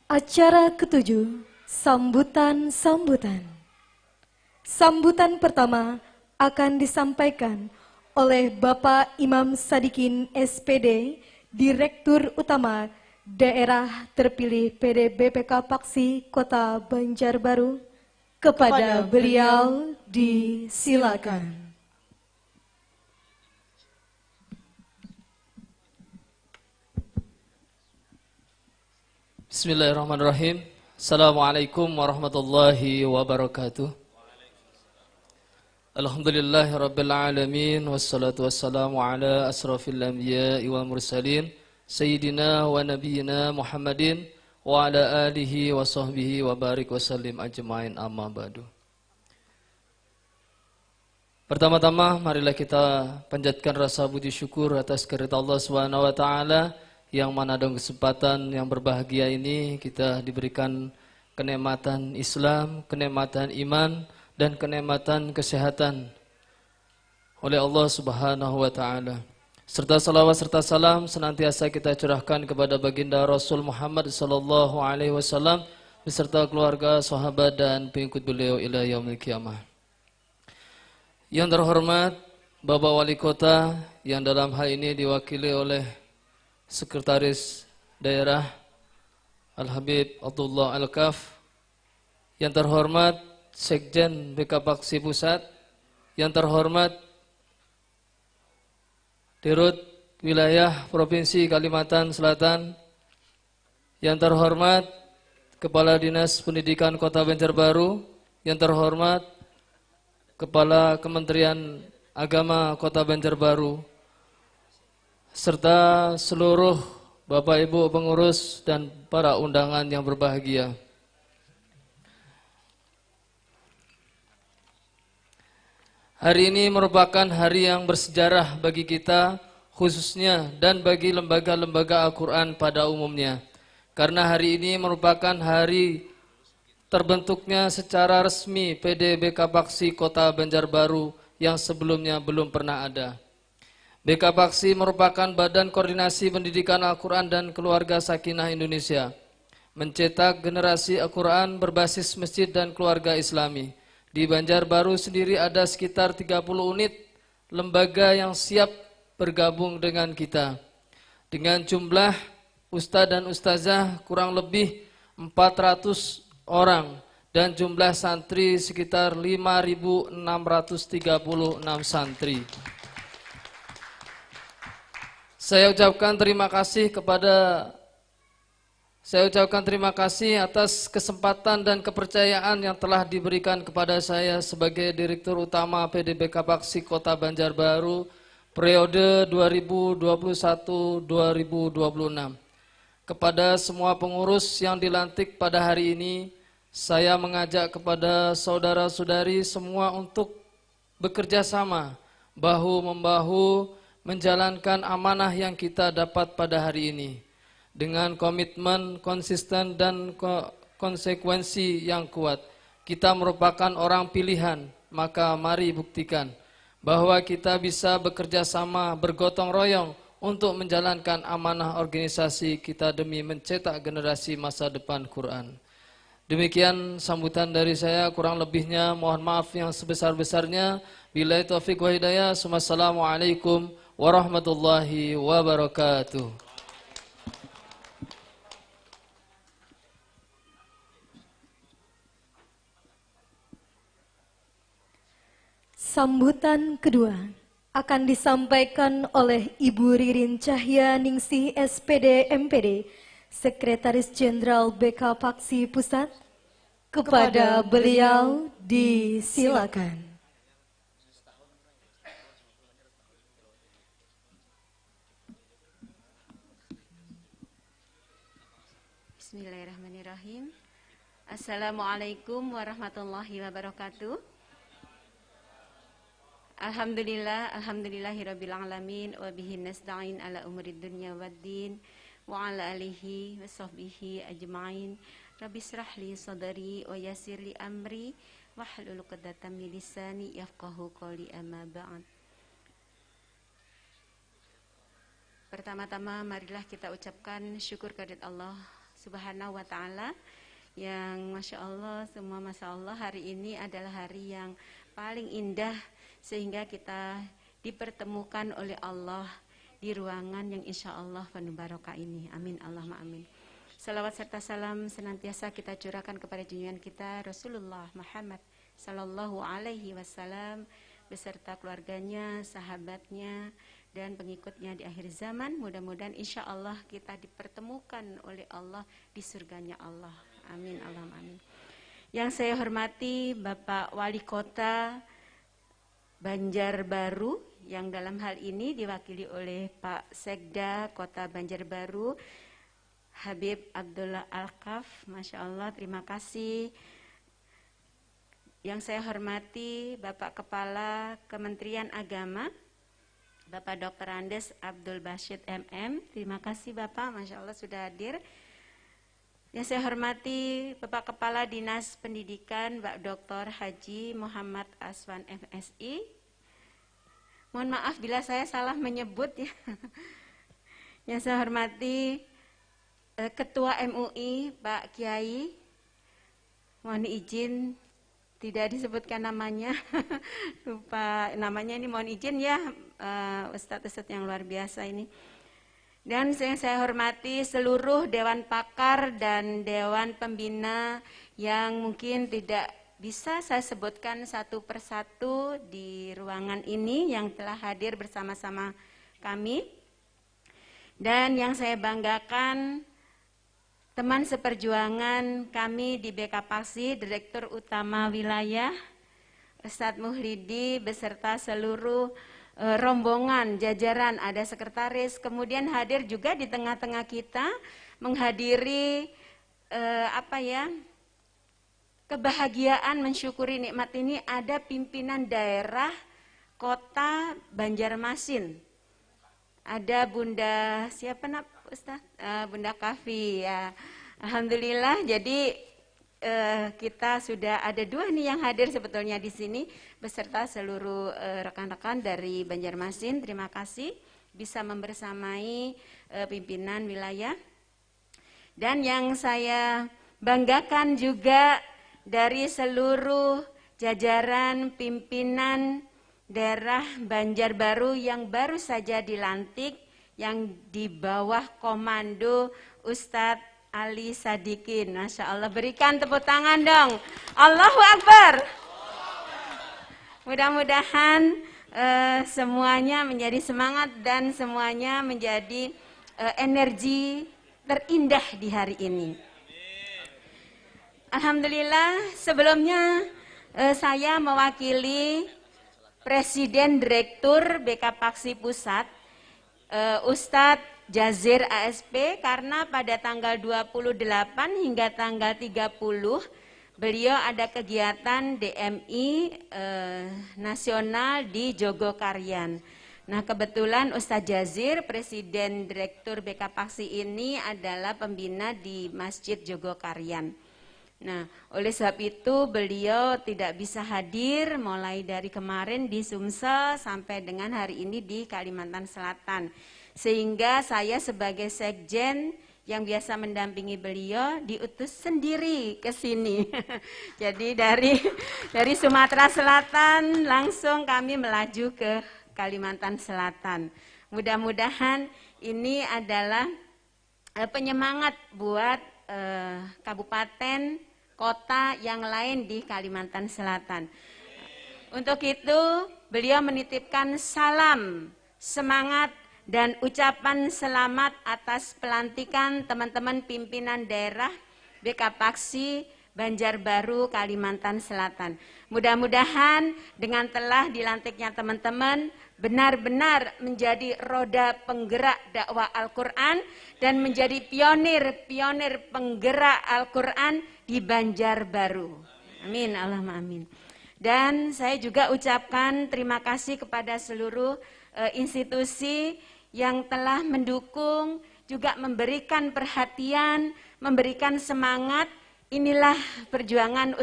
Acara ketujuh, sambutan-sambutan. Sambutan pertama akan disampaikan oleh Bapak Imam Sadikin SPD, Direktur Utama Daerah Terpilih PD BPK Paksi Kota Banjarbaru. Kepada beliau disilakan. Bismillahirrahmanirrahim. Assalamualaikum warahmatullahi wabarakatuh. Alhamdulillahirabbil alamin wassalatu wassalamu ala asrafil anbiya'i wal mursalin sayyidina wa nabiyyina Muhammadin wa ala alihi wa sahbihi wa barik wa sallim ajmain, amma ba'du. Pertama-tama marilah kita panjatkan rasa puji syukur atas kehadirat Allah Subhanahu wa taala yang mana dalam kesempatan yang berbahagia ini kita diberikan kenikmatan Islam, kenikmatan iman dan kenikmatan kesehatan oleh Allah Subhanahu wa taala. Serta salawat serta salam senantiasa kita curahkan kepada baginda Rasul Muhammad sallallahu alaihi wasallam beserta keluarga, sahabat dan pengikut beliau ila yaumil qiyamah. Yang terhormat Bapak Wali Kota yang dalam hal ini diwakili oleh Sekretaris Daerah Al-Habib Abdullah Al-Kaf. Yang terhormat Sekjen BK Paksi Pusat. Yang terhormat Dirut Wilayah Provinsi Kalimantan Selatan. Yang terhormat Kepala Dinas Pendidikan Kota Banjarbaru. Yang terhormat Kepala Kementerian Agama Kota Banjarbaru, serta seluruh Bapak Ibu pengurus dan para undangan yang berbahagia. Hari ini merupakan hari yang bersejarah bagi kita khususnya dan bagi lembaga-lembaga Al-Quran pada umumnya. Karena hari ini merupakan hari terbentuknya secara resmi PD BK Paksi Kota Banjarbaru yang sebelumnya belum pernah ada. BK Paksi merupakan Badan Koordinasi Pendidikan Al-Quran dan Keluarga Sakinah Indonesia, mencetak generasi Al-Quran berbasis masjid dan keluarga Islami. Di Banjarbaru sendiri ada sekitar 30 unit lembaga yang siap bergabung dengan kita. Dengan jumlah ustadz dan ustazah kurang lebih 400 orang dan jumlah santri sekitar 5.636 santri. Saya ucapkan terima kasih atas kesempatan dan kepercayaan yang telah diberikan kepada saya sebagai Direktur Utama PDBK Paksi Kota Banjarbaru periode 2021-2026. Kepada semua pengurus yang dilantik pada hari ini, saya mengajak kepada saudara-saudari semua untuk bekerja sama, bahu-membahu menjalankan amanah yang kita dapat pada hari ini. Dengan komitmen, konsisten, dan konsekuensi yang kuat. Kita merupakan orang pilihan, maka mari buktikan bahwa kita bisa bekerja sama, bergotong royong untuk menjalankan amanah organisasi kita demi mencetak generasi masa depan Quran. Demikian sambutan dari saya, kurang lebihnya mohon maaf yang sebesar-besarnya. Billahi taufiq wa hidayah. Assalamualaikum warahmatullahi wabarakatuh. Sambutan kedua akan disampaikan oleh Ibu Ririn Cahya Ningsih SPD MPD Sekretaris Jenderal BKPaksi Pusat. Kepada beliau disilakan. Bismillahirrahmanirrahim. Assalamualaikum warahmatullahi wabarakatuh. Alhamdulillahirabbil alamin wa bihi nasta'in ala umurid dunya waddin wa ala alihi wa sahbihi ajmain. Rabbi israh li sadri wa yassir li amri wahlul 'uqdatam min lisani yafqahu qawli, amma ba'd. Pertama-tama marilah kita ucapkan syukur kehadirat Allah Subhanahu wa taala yang Masya Allah, semua Masya Allah, hari ini adalah hari yang paling indah sehingga kita dipertemukan oleh Allah di ruangan yang insya Allah penuh barokah ini. Amin Allahumma amin. Salawat serta salam senantiasa kita curahkan kepada junjungan kita Rasulullah Muhammad Sallallahu Alaihi Wasallam beserta keluarganya, sahabatnya, dan pengikutnya di akhir zaman. Mudah-mudahan insya Allah kita dipertemukan oleh Allah di surganya Allah. Amin Allahumma amin. Yang saya hormati Bapak Wali Kota Banjarbaru yang dalam hal ini diwakili oleh Pak Sekda Kota Banjarbaru Habib Abdullah Alkaf. Masya Allah, terima kasih. Yang saya hormati Bapak Kepala Kementerian Agama Bapak Dr. Andes Abdul Bashid MM. Terima kasih Bapak, Masya Allah sudah hadir. Yang saya hormati Bapak Kepala Dinas Pendidikan Pak Dr. Haji Muhammad Aswan MSI. Mohon maaf bila saya salah menyebut ya. Yang saya hormati Ketua MUI Pak Kiai. Mohon izin tidak disebutkan namanya. Lupa namanya ini, mohon izin ya Ustadz-ustadz yang luar biasa ini. Dan saya hormati seluruh Dewan Pakar dan Dewan Pembina yang mungkin tidak bisa saya sebutkan satu persatu di ruangan ini yang telah hadir bersama-sama kami. Dan yang saya banggakan teman seperjuangan kami di BKPaksi, Direktur Utama Wilayah Ustadz Muhlidi beserta seluruh rombongan, jajaran, ada sekretaris, kemudian hadir juga di tengah-tengah kita menghadiri kebahagiaan mensyukuri nikmat ini. Ada pimpinan daerah Kota Banjarmasin, ada Bunda siapa nak Ustaz? Bunda Kafi ya. Alhamdulillah, jadi kita sudah ada dua nih yang hadir sebetulnya di sini beserta seluruh rekan-rekan dari Banjarmasin. Terima kasih bisa membersamai pimpinan wilayah. Dan yang saya banggakan juga dari seluruh jajaran pimpinan daerah Banjarbaru yang baru saja dilantik yang di bawah komando Ustadz Ali Sadikin. Masya Allah, berikan tepuk tangan dong. Allahu Akbar. Mudah-mudahan semuanya menjadi semangat dan semuanya menjadi energi terindah di hari ini. Alhamdulillah, sebelumnya saya mewakili Presiden Direktur BKPaksi Pusat, Ustadz Jazir ASP, karena pada tanggal 28 hingga tanggal 30 beliau ada kegiatan DMI nasional di Jogokarian. Nah, kebetulan Ustadz Jazir, Presiden Direktur BKPaksi ini adalah pembina di Masjid Jogokarian. Nah, oleh sebab itu beliau tidak bisa hadir mulai dari kemarin di Sumsel sampai dengan hari ini di Kalimantan Selatan. Sehingga saya sebagai sekjen yang biasa mendampingi beliau diutus sendiri ke sini. Jadi dari Sumatera Selatan langsung kami melaju ke Kalimantan Selatan. Mudah-mudahan ini adalah penyemangat buat kabupaten, kota yang lain di Kalimantan Selatan. Untuk itu beliau menitipkan salam, semangat, dan ucapan selamat atas pelantikan teman-teman pimpinan daerah BK Paksi Banjarbaru, Kalimantan Selatan. Mudah-mudahan dengan telah dilantiknya teman-teman benar-benar menjadi roda penggerak dakwah Al-Quran dan menjadi pionir penggerak Al-Quran di Banjarbaru. Amin, Allahumma amin. Dan saya juga ucapkan terima kasih kepada seluruh institusi yang telah mendukung, juga memberikan perhatian, memberikan semangat. Inilah perjuangan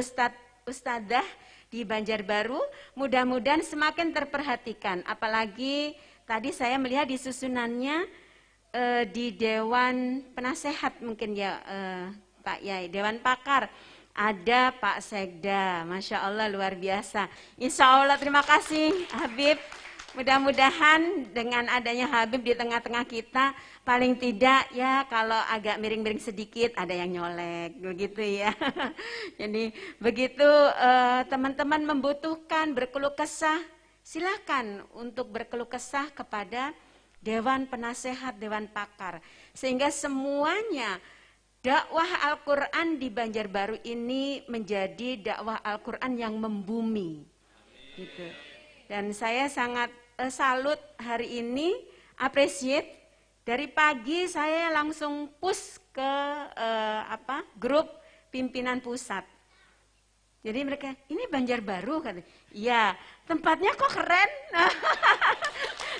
ustadzah di Banjarbaru, mudah-mudahan semakin terperhatikan. Apalagi tadi saya melihat di susunannya di Dewan Penasehat mungkin ya Pak Yai, Dewan Pakar, ada Pak Sekda, Masya Allah luar biasa. Insya Allah terima kasih Habib. Mudah-mudahan dengan adanya Habib di tengah-tengah kita, paling tidak ya kalau agak miring-miring sedikit ada yang nyolek, begitu ya. Jadi begitu teman-teman membutuhkan berkeluh kesah, silakan untuk berkeluh kesah kepada Dewan Penasehat, Dewan Pakar. Sehingga semuanya dakwah Al-Quran di Banjarbaru ini menjadi dakwah Al-Quran yang membumi. Gitu. Dan saya sangat salut hari ini, appreciate. Dari pagi saya langsung push ke grup pimpinan pusat. Jadi mereka, ini Banjarbaru katanya. Iya, tempatnya kok keren.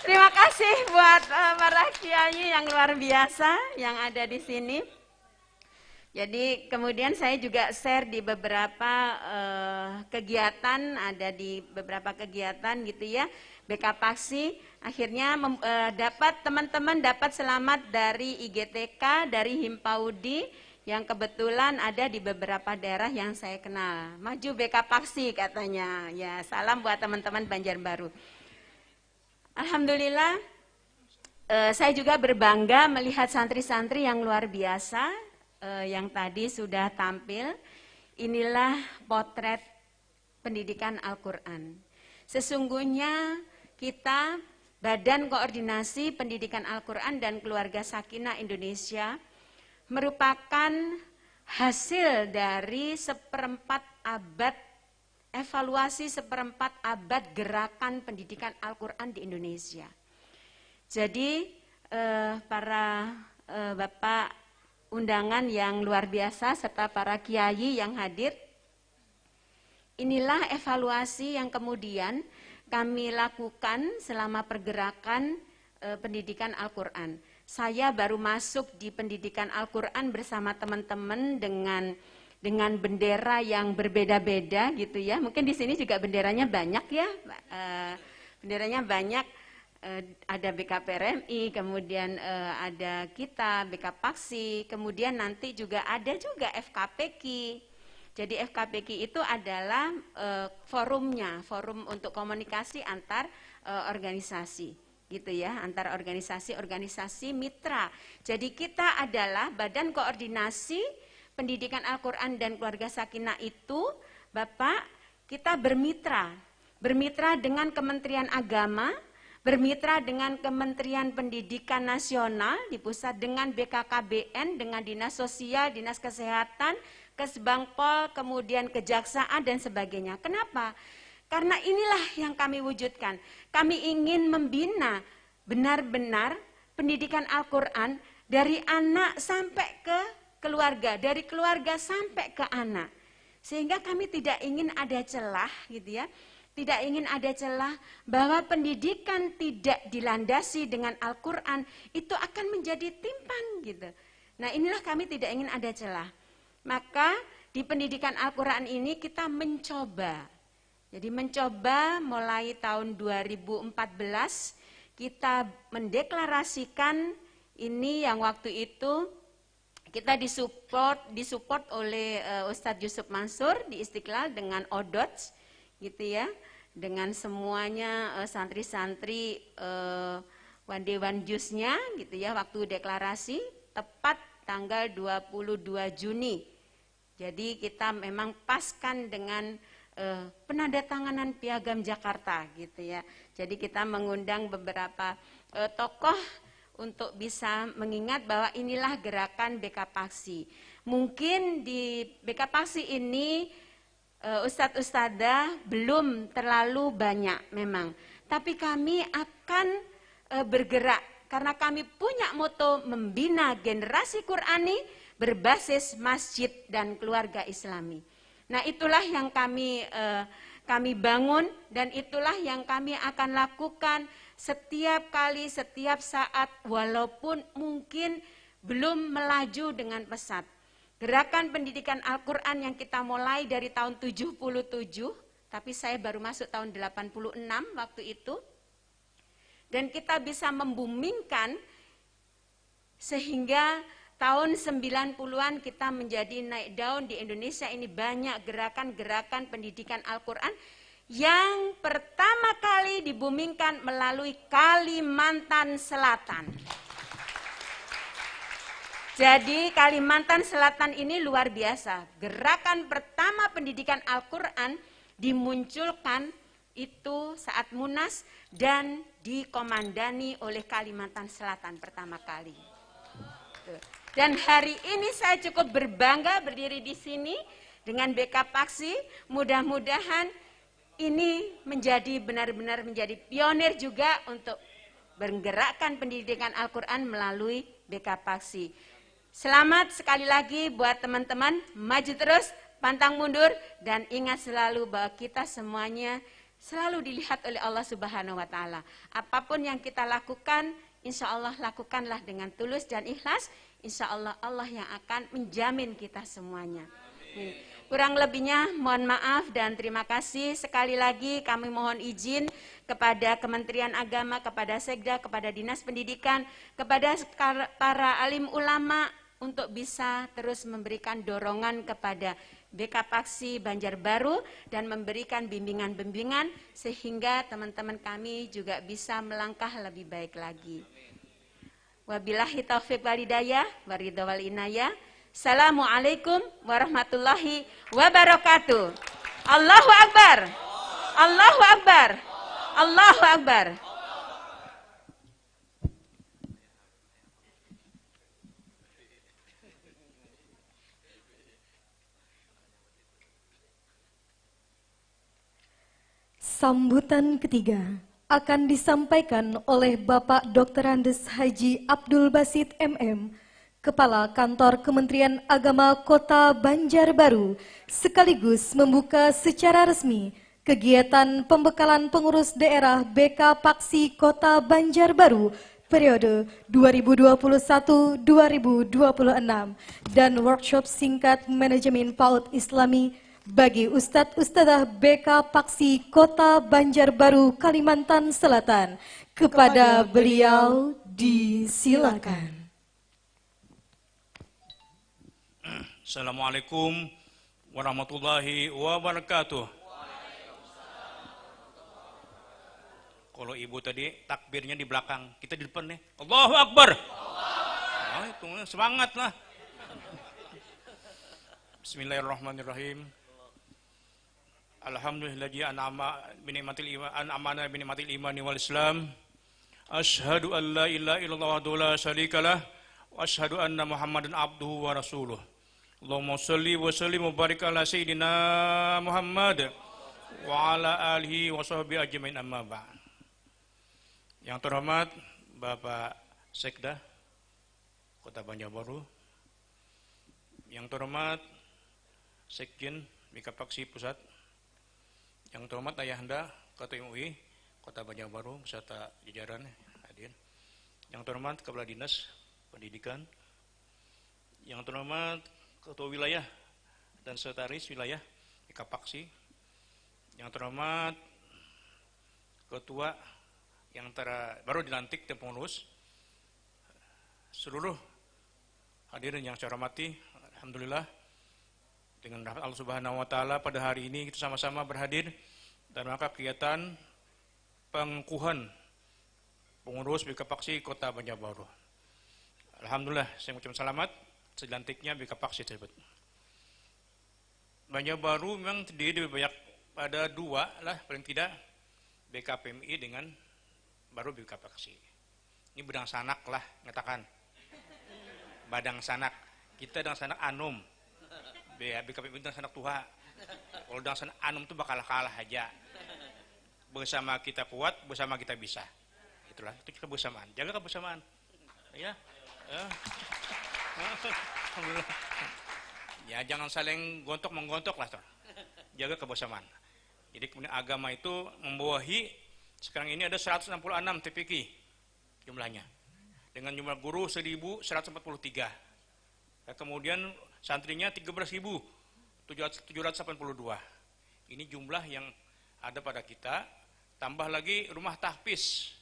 Terima kasih buat para kiai yang luar biasa yang ada di sini. Jadi kemudian saya juga share di beberapa kegiatan, ada di beberapa kegiatan gitu ya, BK Paksi, akhirnya teman-teman dapat selamat dari IGTK, dari Himpaudi, yang kebetulan ada di beberapa daerah yang saya kenal. Maju BK Paksi katanya, ya salam buat teman-teman Banjarbaru. Alhamdulillah, saya juga berbangga melihat santri-santri yang luar biasa, yang tadi sudah tampil. Inilah potret pendidikan Al-Quran. Sesungguhnya kita Badan Koordinasi Pendidikan Al-Quran dan Keluarga Sakinah Indonesia merupakan hasil dari evaluasi seperempat abad gerakan pendidikan Al-Quran di Indonesia. Jadi para Bapak undangan yang luar biasa serta para kiai yang hadir, inilah evaluasi yang kemudian kami lakukan selama pergerakan pendidikan Al-Quran. Saya baru masuk di pendidikan Al-Quran bersama teman-teman dengan bendera yang berbeda-beda gitu ya. Mungkin di sini juga benderanya banyak ya, benderanya banyak. Ada BKPRMI, kemudian ada kita, BK Paksi, kemudian nanti juga ada juga FKPQ. Jadi FKPQ itu adalah forumnya, forum untuk komunikasi antar organisasi, gitu ya, antar organisasi mitra. Jadi kita adalah Badan Koordinasi Pendidikan Al-Quran dan Keluarga Sakinah itu, Bapak, kita bermitra dengan Kementerian Agama, bermitra dengan Kementerian Pendidikan Nasional di pusat, dengan BKKBN, dengan Dinas Sosial, Dinas Kesehatan, Kesbangpol, kemudian Kejaksaan dan sebagainya. Kenapa? Karena inilah yang kami wujudkan. Kami ingin membina benar-benar pendidikan Al-Quran dari anak sampai ke keluarga, dari keluarga sampai ke anak. Sehingga kami tidak ingin ada celah gitu ya. Tidak ingin ada celah bahwa pendidikan tidak dilandasi dengan Al-Quran itu akan menjadi timpang gitu. Nah inilah kami tidak ingin ada celah. Maka di pendidikan Al-Quran ini kita mencoba. Jadi mencoba mulai tahun 2014 kita mendeklarasikan ini yang waktu itu kita disupport oleh Ustadz Yusuf Mansur di Istiqlal dengan ODOTS. Gitu ya, dengan semuanya santri-santri Dewan Jusnya gitu ya, waktu deklarasi tepat tanggal 22 Juni. Jadi kita memang paskan dengan penandatanganan Piagam Jakarta gitu ya. Jadi kita mengundang beberapa tokoh untuk bisa mengingat bahwa inilah gerakan BK Paksi. Mungkin di BK Paksi ini ustadz-ustadzah belum terlalu banyak memang, tapi kami akan bergerak karena kami punya moto membina generasi Qurani berbasis masjid dan keluarga Islami. Nah, itulah yang kami bangun dan itulah yang kami akan lakukan setiap kali, setiap saat, walaupun mungkin belum melaju dengan pesat. Gerakan pendidikan Al-Quran yang kita mulai dari tahun 77, tapi saya baru masuk tahun 86 waktu itu. Dan kita bisa membumingkan sehingga tahun 90-an kita menjadi naik daun di Indonesia ini banyak gerakan-gerakan pendidikan Al-Quran yang pertama kali dibumingkan melalui Kalimantan Selatan. Jadi Kalimantan Selatan ini luar biasa. Gerakan pertama pendidikan Al-Quran dimunculkan itu saat Munas dan dikomandani oleh Kalimantan Selatan pertama kali. Dan hari ini saya cukup berbangga berdiri di sini dengan BK Paksi. Mudah-mudahan ini menjadi benar-benar menjadi pionir juga untuk menggerakkan pendidikan Al-Quran melalui BK Paksi. Selamat sekali lagi buat teman-teman, maju terus, pantang mundur, dan ingat selalu bahwa kita semuanya selalu dilihat oleh Allah Subhanahu wa Ta'ala. Apapun yang kita lakukan, insya Allah lakukanlah dengan tulus dan ikhlas. Insya Allah Allah yang akan menjamin kita semuanya. Kurang lebihnya mohon maaf dan terima kasih. Sekali lagi kami mohon izin kepada Kementerian Agama, kepada Sekda, kepada Dinas Pendidikan, kepada para alim ulama untuk bisa terus memberikan dorongan kepada BK Paksi Banjarbaru dan memberikan bimbingan-bimbingan sehingga teman-teman kami juga bisa melangkah lebih baik lagi. Wabillahi taufiq walhidayah waridha wal inayah. Assalamualaikum warahmatullahi wabarakatuh. Allahu Akbar. Allahu Akbar. Allahu Akbar. Sambutan ketiga akan disampaikan oleh Bapak Dr. Andes Haji Abdul Basit MM, Kepala Kantor Kementerian Agama Kota Banjarbaru, sekaligus membuka secara resmi kegiatan pembekalan pengurus daerah BK Paksi Kota Banjarbaru periode 2021-2026 dan workshop singkat manajemen PAUD Islami bagi Ustadz-Ustadzah BK Paksi Kota Banjarbaru, Kalimantan Selatan. Kepada beliau disilakan. Assalamualaikum warahmatullahi wabarakatuh. Kalau ibu tadi takbirnya di belakang, kita di depan nih. Allahu Akbar. Oh, itu semangat lah. Bismillahirrahmanirrahim. Alhamdulillahi an'ama binikmatil imani wal islam. Asyhadu an la ilaha illallah wahdahu la syarikalah wa asyhadu anna Muhammadan abduhu wa rasuluh. Allahumma shalli wa sallim wa barik ala sayyidina Muhammad wa ala alihi wa sahbihi ajmain, amma ba'd. Yang terhormat Bapak Sekda Kota Banjarbaru, yang terhormat Sekjen BK Paksi Pusat, yang terhormat Ayahanda Ketua MUI Kota Banjarbaru beserta jajaran hadir, yang terhormat Kepala Dinas Pendidikan, yang terhormat Ketua Wilayah dan Sekretaris Wilayah BK Paksi, yang terhormat Ketua yang baru dilantik dan pengurus, seluruh hadirin yang saya hormati, alhamdulillah dengan rahmat Allah Subhanahu wa Ta'ala pada hari ini kita sama-sama berhadir dalam rangka kegiatan pengukuhan pengurus BK Paksi Kota Banjarbaru. Alhamdulillah, saya mengucapkan selamat selantiknya BK Paksi tersebut. Banjarbaru memang terdiri dari banyak ada dua lah paling tidak, BKPMI dengan baru BKPaksi. Ini bedang sanak lah ngatakan. Badang sanak. Kita dengan sanak anum. BKPMI dengan sanak tuha. Kalau dengan sanak anum itu bakal kalah aja. Bersama kita kuat, bersama kita bisa. Itulah, itu kebersamaan. Jaga kebersamaan. Ya. Ya, jangan saling gontok-menggontok lah. Jaga kebersamaan. Jadi kemudian agama itu membawahi, sekarang ini ada 166 TPQ jumlahnya. Dengan jumlah guru 1143. Dan kemudian santrinya 13.782. Ini jumlah yang ada pada kita. Tambah lagi rumah tahfiz.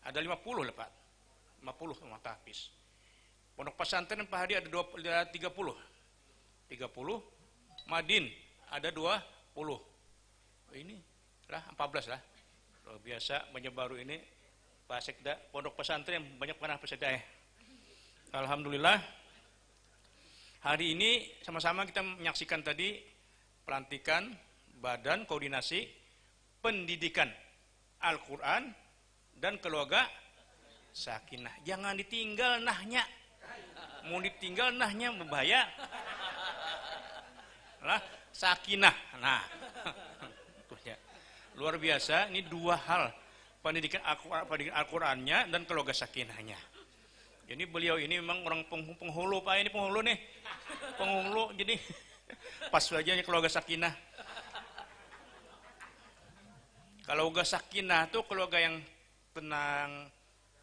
Ada 50 lah Pak. 50 rumah tahfiz. Pondok pesantren Pak Hadi ada 30. Madin ada 20. Ini lah 14 lah. Luar biasa banyak baru ini Pak Sekda pondok pesantren banyak panah peserta ya. Alhamdulillah. Hari ini sama-sama kita menyaksikan tadi pelantikan Badan Koordinasi Pendidikan Al-Quran dan Keluarga Sakinah. Jangan ditinggal nahnya. Mau ditinggal nahnya berbahaya. Lah, sakinah. Nah, ya. Luar biasa. Ini dua hal, pendidikan Al-Qurannya dan keluarga sakinahnya. Jadi beliau ini memang orang penghulu Pak. Ini penghulu nih, penghulu. Jadi pas saja keluarga sakinah. Keluarga sakinah itu keluarga yang tenang,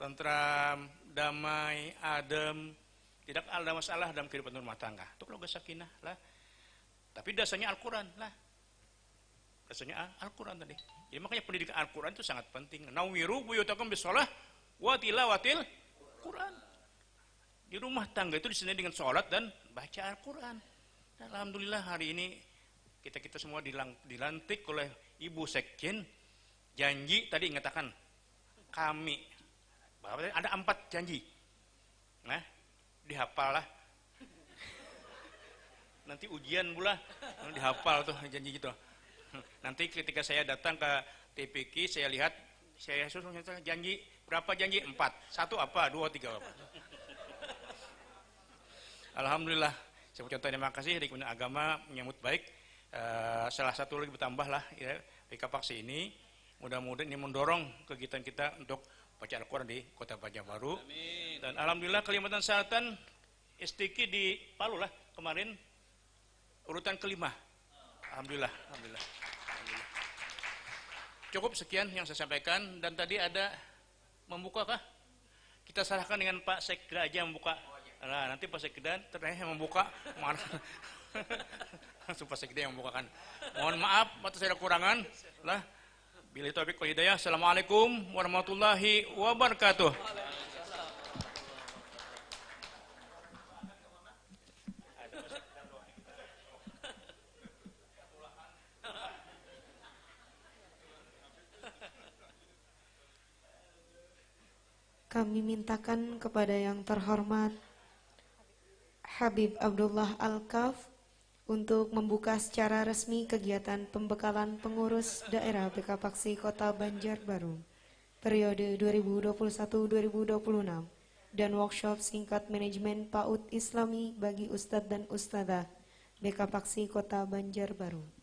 tentram, damai, adem, tidak ada masalah dalam kehidupan rumah tangga. Itu keluarga sakinah lah. Tapi dasarnya Al-Quran lah. Dasarnya Al-Quran tadi. Jadi makanya pendidikan Al-Quran itu sangat penting. Nawiru buyutakum bisolah wa tilawatil Quran. Di rumah tangga itu disini dengan sholat dan baca Al-Quran. Alhamdulillah hari ini kita semua dilantik oleh Ibu Sekjen. Janji tadi mengatakan kami. Bahwa ada 4 janji. Nah, dihafal lah. Nanti ujian pula dihafal tuh janji gitu. Nanti ketika saya datang ke TPQ saya lihat, saya susun janji berapa janji 4, 1 apa 2 3 apa. Alhamdulillah. Saya ucapkan terima kasih dari Kementerian Agama menyambut baik. Salah satu lagi bertambah lah ya, BKPaksi ini. Mudah-mudahan ini mendorong kegiatan kita untuk baca Al-Quran di Kota Banjarbaru. Dan alhamdulillah Kalimantan Selatan STQ di Palu lah kemarin urutan kelima. Alhamdulillah. Cukup sekian yang saya sampaikan. Dan tadi ada membuka kah? Kita serahkan dengan Pak Sekda aja membuka. Nah, nanti Pak Sekda terakhir yang membuka. Langsung Pak Sekda yang membukakan. Mohon maaf atas ada kekurangan. Lah, billahi taufiq wal hidayah. Assalamualaikum warahmatullahi wabarakatuh. Kami mintakan kepada yang terhormat Habib Abdullah Al-Kaf untuk membuka secara resmi kegiatan pembekalan pengurus daerah BKPaksi Kota Banjarbaru periode 2021-2026 dan workshop singkat manajemen PAUD Islami bagi Ustadz dan Ustadzah BKPaksi Kota Banjarbaru.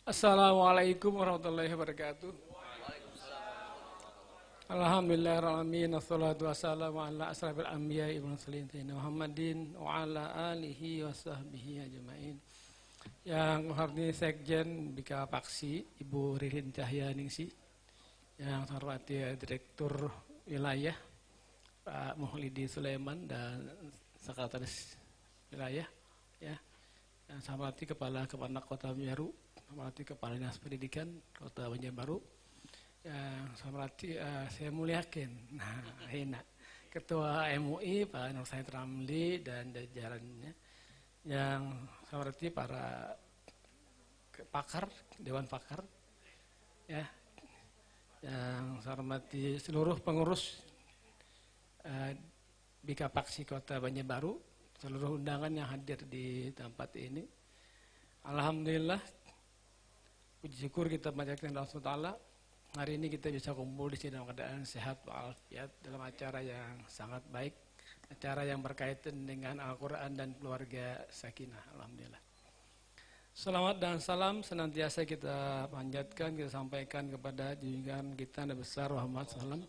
Assalamualaikum warahmatullahi wabarakatuh. Alhamdulillahirrahmanirrahim. Assalatu wassalamu ala asrafil anbiya ibn sayyidina Muhammadin wa ala alihi wa sahbihi ajma'in. Yang menghormati Sekjen BKPaksi Ibu Ririn Cahyaningsi, yang hormati Direktur Wilayah Pak Muhlidi Sulaiman dan Sekretaris Wilayah, ya, yang saya hormati Kepala Kota Banjarbaru, hormati Kepala Dinas Pendidikan Kota Banjarbaru, yang saya hormati saya muliakan, Ketua MUI Pak Nur Said Ramli dan jajarannya, yang saya hormati para pakar, Dewan Pakar, ya, yang saya hormati seluruh pengurus BKPaksi Kota Banjarbaru, seluruh undangan yang hadir di tempat ini. Alhamdulillah, puji syukur kita panjatkan Allah SWT. Hari ini kita bisa kumpul di sini dalam keadaan sehat walafiat dalam acara yang sangat baik, acara yang berkaitan dengan Al-Quran dan keluarga sakinah. Alhamdulillah. Selamat dan salam senantiasa kita panjatkan, kita sampaikan kepada junjungan kita Nabi besar Muhammad SAW.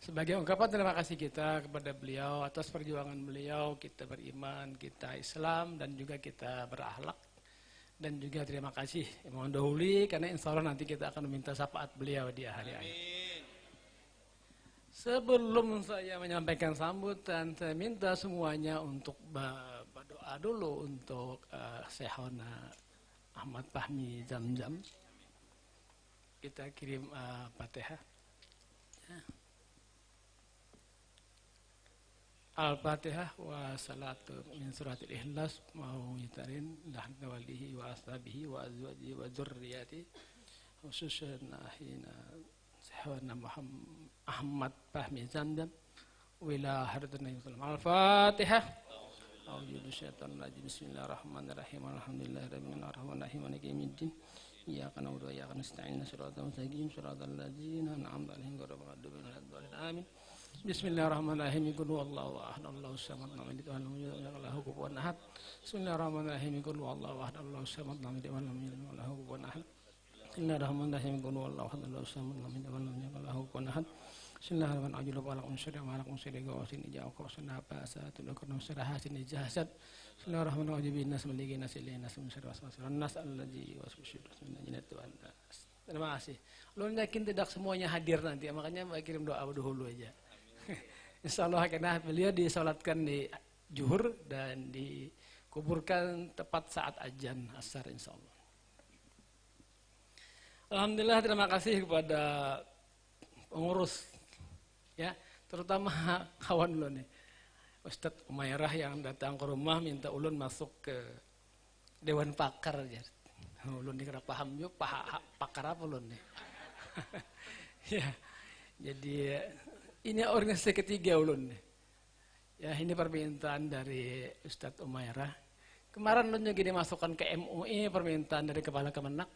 Sebagai ungkapan terima kasih kita kepada beliau atas perjuangan beliau, kita beriman, kita Islam, dan juga kita berakhlak. Dan juga terima kasih mohon dahulu karena insya Allah nanti kita akan meminta syafaat beliau di hari akhir. Sebelum saya menyampaikan sambutan, saya minta semuanya untuk berdoa dulu untuk Syekhona Ahmad Fahmi Zamzam. Kita kirim Fatihah. Al-Fatihah wa salatu min suratil ikhlas ma'awitarin lahna walihi wa ashabihi wa azwajihi wa dzurriyyati khususan ahina Syekhona Ahmad Fahmi Zamzam wila hardana Al-Fatihah. A'udzu bisyaitonir rajim. Bismillahirrahmanirrahim. Alhamdulillahirabbil alamin maliki yaumiddin. Iyyaka na'budu wa iyyaka nasta'in. Shiratal mustaqim shiratal ladzina an'amta 'alaihim ghairil maghdubi 'alaihim waladdallin. Amin. Bismillahirrahmanirrahim. Qul huwallahu ahad, Allahu samad, lam yalid walam yulad walam yakul lahu kufuwan ahad. Bismillahirrahmanirrahim. Qul huwallahu ahad, Allahu samad, lam yalid walam yulad walam yakul lahu kufuwan ahad. Bismillahirrahmanirrahim. Qul huwallahu ahad, Allahu samad, lam yalid walam yulad walam yakul lahu kufuwan ahad. Bismillahirrahmanirrahim. Wa lakum syarra wa lakum syarra wa sin ja'akum wa sunaba asatul lakum syarra hasin jahsad. Bismillahirrahmanirrahim. Nas maliki nas ilaina nas waswasan nas allazi waswisu jinnati wan nas. Terima kasih. Ulun yakin tidak semuanya hadir nanti, makanya mau kirim doa dahulu aja. Insya Allah karena beliau disolatkan di Juhur dan dikuburkan tepat saat azan asar insya Allah. Alhamdulillah, terima kasih kepada pengurus ya, terutama kawan ulun nih Ustadz Umairah yang datang ke rumah minta ulun masuk ke Dewan Pakar ya. Ulun dikira paham juga pakar apa ulun nih. Ya, jadi ini organisasi ketiga ulun. Ya, ini permintaan dari Ustadz Umairah. Kemarin ulun juga dimasukkan ke MUI, permintaan dari Kepala Kemenak.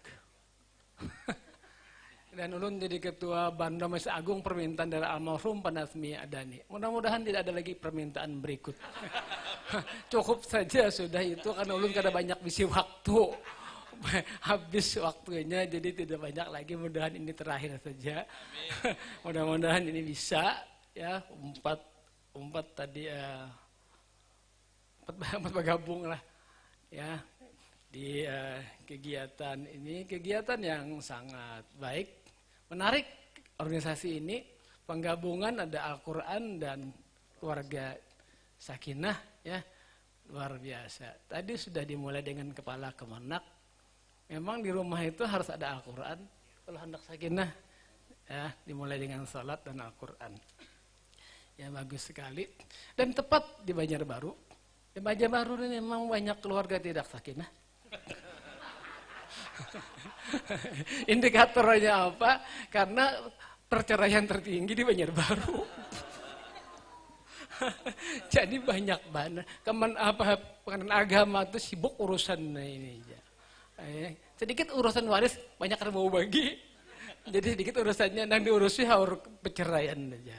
Dan ulun jadi ketua Banda Majelis Agung, permintaan dari almarhum Panasmi Adani. Mudah-mudahan tidak ada lagi permintaan berikut. Cukup saja sudah itu karena ulun kada banyak bisi waktu. Habis waktunya jadi tidak banyak lagi, mudah-mudahan ini terakhir saja. Mudah-mudahan ini bisa ya, empat tadi empat bergabung lah ya di kegiatan ini, kegiatan yang sangat baik, menarik. Organisasi ini penggabungan ada Al-Quran dan keluarga sakinah ya, luar biasa. Tadi sudah dimulai dengan Kepala Kemenak. Memang di rumah itu harus ada Al-Quran. Kalau hendak sakinah, ya dimulai dengan salat dan Al-Quran. Ya bagus sekali. Dan tepat di Banjarbaru. Di Banjarbaru ini memang banyak keluarga tidak sakinah. Indikatornya apa? Karena perceraian tertinggi di Banjarbaru. Jadi banyak banget. Pengenalan agama itu sibuk urusan ini aja. Sedikit urusan waris banyak yang mau bagi, jadi sedikit urusannya yang diurusi harus perceraian aja.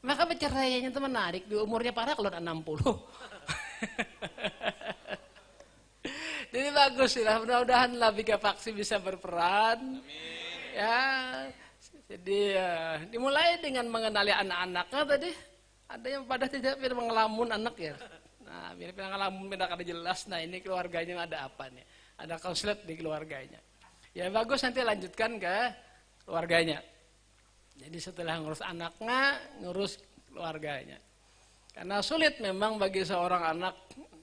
Maka perceraiannya itu menarik, di umurnya parah kalau 60. Jadi bagus lah, mudah-mudahan lah Bika Paksi bisa berperan. Amin. Ya, jadi dimulai dengan mengenali anak-anaknya tadi. Ada yang pada tidak ngelamun anak ya. Nah, mirip ngelamun tidak ada jelas. Nah ini keluarganya ada apa nih? Ada konslet di keluarganya. Ya bagus, nanti lanjutkan ke keluarganya. Jadi setelah ngurus anaknya, ngurus keluarganya. Karena sulit memang bagi seorang anak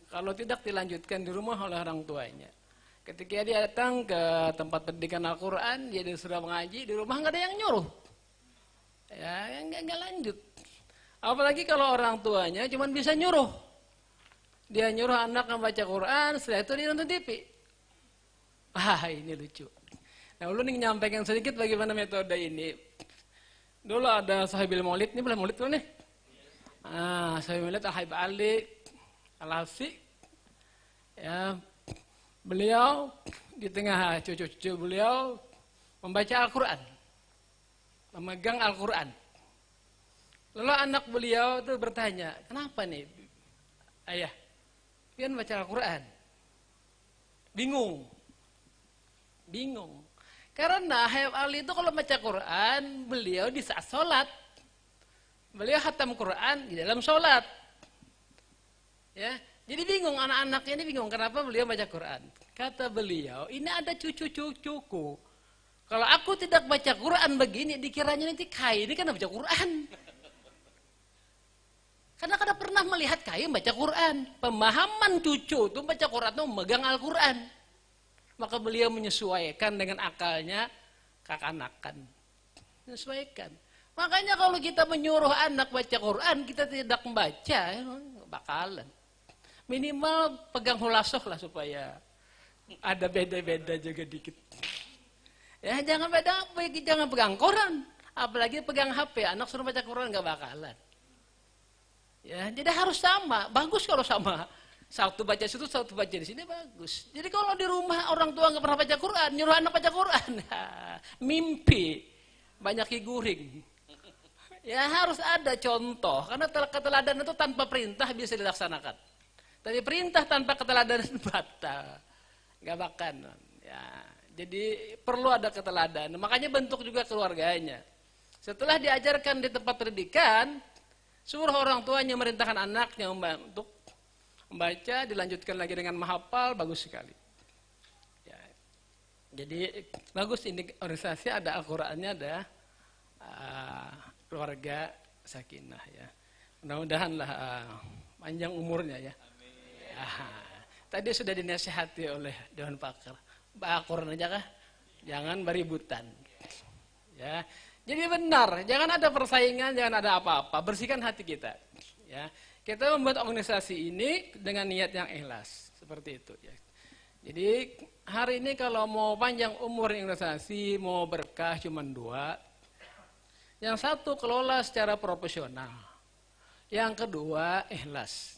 kalau tidak dilanjutkan di rumah oleh orang tuanya. Ketika dia datang ke tempat pendidikan Al-Quran, dia disuruh mengaji, di rumah nggak ada yang nyuruh. Ya, nggak lanjut. Apalagi kalau orang tuanya cuma bisa nyuruh. Dia nyuruh anak membaca Quran, setelah itu dia nonton TV. Ini lucu. Nah, ulun ingin nyampaikan sedikit bagaimana metode ini. Dulu ada Sahibil Maulid, ini boleh Maulid dulu nih. Sahibil Maulid Al-Habib Ali, Al-Hafiz, ya, beliau di tengah cucu-cucu beliau membaca Al-Quran, memegang Al-Quran. Lalu anak beliau itu bertanya, kenapa nih ayah, kan baca Al-Quran? Bingung. Karena Habib Ali itu kalau baca Quran, beliau di saat sholat. Beliau khatam Quran di dalam sholat. Ya, jadi bingung, anak-anaknya ini bingung kenapa beliau baca Quran. Kata beliau, ini ada cucu-cucuku. Kalau aku tidak baca Quran begini, dikiranya nanti Kai ini kan baca Quran. Karena kada pernah melihat Kai baca Quran. Pemahaman cucu itu baca Quran itu memegang Al-Quran. Maka beliau menyesuaikan dengan akalnya kakanakan. Menyesuaikan. Makanya kalau kita menyuruh anak baca Quran, kita tidak membaca, bakalan. Minimal pegang hulasoh lah supaya ada beda-beda juga dikit. Ya jangan pegang Quran, apalagi pegang HP. Anak suruh baca Quran nggak bakalan. Ya jadi harus sama. Bagus kalau sama. Satu baca situ, satu baca di sini bagus. Jadi kalau di rumah orang tua nggak pernah baca Quran, nyuruh anak baca Quran, mimpi banyak guring. Ya harus ada contoh, karena keteladanan itu tanpa perintah bisa dilaksanakan. Tapi perintah tanpa keteladanan batal, nggak bakalan. Ya, jadi perlu ada keteladanan. Makanya bentuk juga keluarganya. Setelah diajarkan di tempat pendidikan, suruh orang tuanya merintahkan anaknya untuk membaca, dilanjutkan lagi dengan menghafal, bagus sekali. Ya, jadi bagus ini organisasi ada Al-Qurannya, ada keluarga sakinah ya. Mudah-mudahan lah panjang umurnya ya. Ya. Tadi sudah dinasihati oleh Dewan Pakar. Al-Quran aja kah? Jangan beributan. Ya. Jadi benar, jangan ada persaingan, jangan ada apa-apa. Bersihkan hati kita. Ya. Kita membuat organisasi ini dengan niat yang ikhlas, seperti itu ya. Jadi hari ini kalau mau panjang umur organisasi, mau berkah cuma dua. Yang satu kelola secara profesional, yang kedua ikhlas.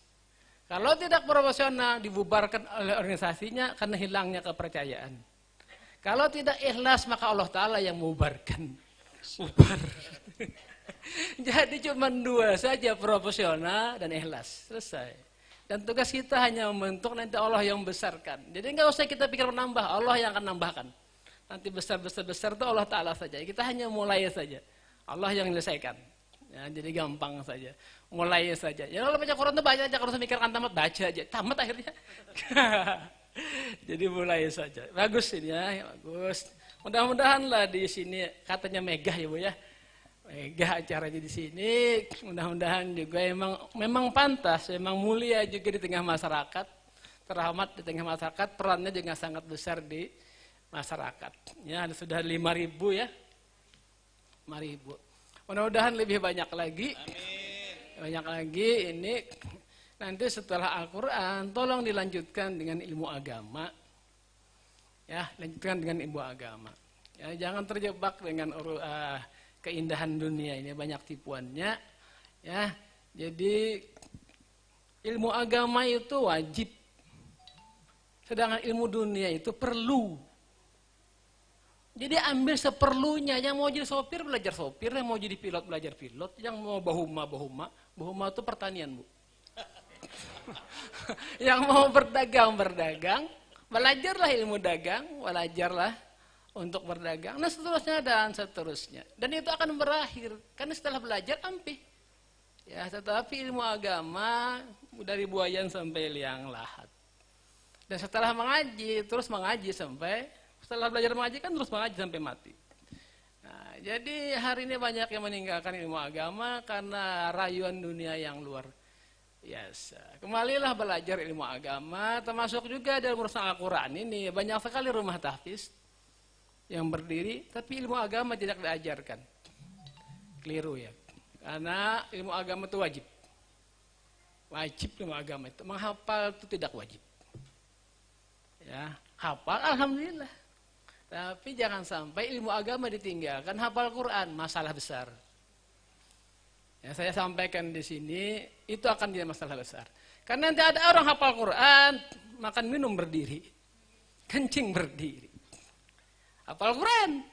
Kalau tidak profesional dibubarkan oleh organisasinya karena hilangnya kepercayaan. Kalau tidak ikhlas maka Allah Ta'ala yang membubarkan. Bubar. Jadi cuma dua saja, profesional dan ikhlas, selesai. Dan tugas kita hanya membentuk, nanti Allah yang membesarkan. Jadi nggak usah kita pikir menambah, Allah yang akan nambahkan. Nanti besar itu Allah Ta'ala saja. Kita hanya mulai saja, Allah yang menyelesaikan. Ya, jadi gampang saja, mulai saja. Ya kalau baca Quran itu baca aja, kalau mikirkan tamat baca aja, tamat akhirnya. Jadi mulai saja. Bagus ini ya, bagus. Mudah-mudahan lah di sini katanya megah ya Bu ya. Megah acaranya di sini, mudah-mudahan juga memang pantas, memang mulia juga di tengah masyarakat, terhormat di tengah masyarakat, perannya juga sangat besar di masyarakat. Ya, sudah 5.000 ya, 5.000. Mudah-mudahan lebih banyak lagi, banyak lagi ini nanti setelah Al-Quran, tolong dilanjutkan dengan ilmu agama, ya, lanjutkan dengan ilmu agama. Ya, jangan terjebak dengan keindahan dunia ini, banyak tipuannya ya. Jadi ilmu agama itu wajib, sedangkan ilmu dunia itu perlu. Jadi ambil seperlunya. Yang mau jadi sopir belajar sopir, yang mau jadi pilot belajar pilot, yang mau bahuma itu pertanian Bu. Yang mau berdagang, belajarlah ilmu dagang, belajarlah untuk berdagang, nah seterusnya dan seterusnya. Dan itu akan berakhir, karena setelah belajar ampih. Ya, tetapi ilmu agama dari buayan sampai liang lahat. Dan setelah mengaji, terus mengaji sampai, setelah belajar mengaji kan terus mengaji sampai mati. Nah, jadi hari ini banyak yang meninggalkan ilmu agama karena rayuan dunia yang luar biasa. Kembalilah belajar ilmu agama, termasuk juga dalam urusan Al-Quran ini. Banyak sekali rumah tahfiz yang berdiri, tapi ilmu agama tidak diajarkan. Keliru ya. Karena ilmu agama itu wajib. Wajib ilmu agama itu. Menghafal itu tidak wajib. Ya, hafal alhamdulillah. Tapi jangan sampai ilmu agama ditinggalkan, hafal Quran, masalah besar. Ya, saya sampaikan di sini, itu akan jadi masalah besar. Karena nanti ada orang hafal Quran, makan minum berdiri, kencing berdiri. Hafal Quran.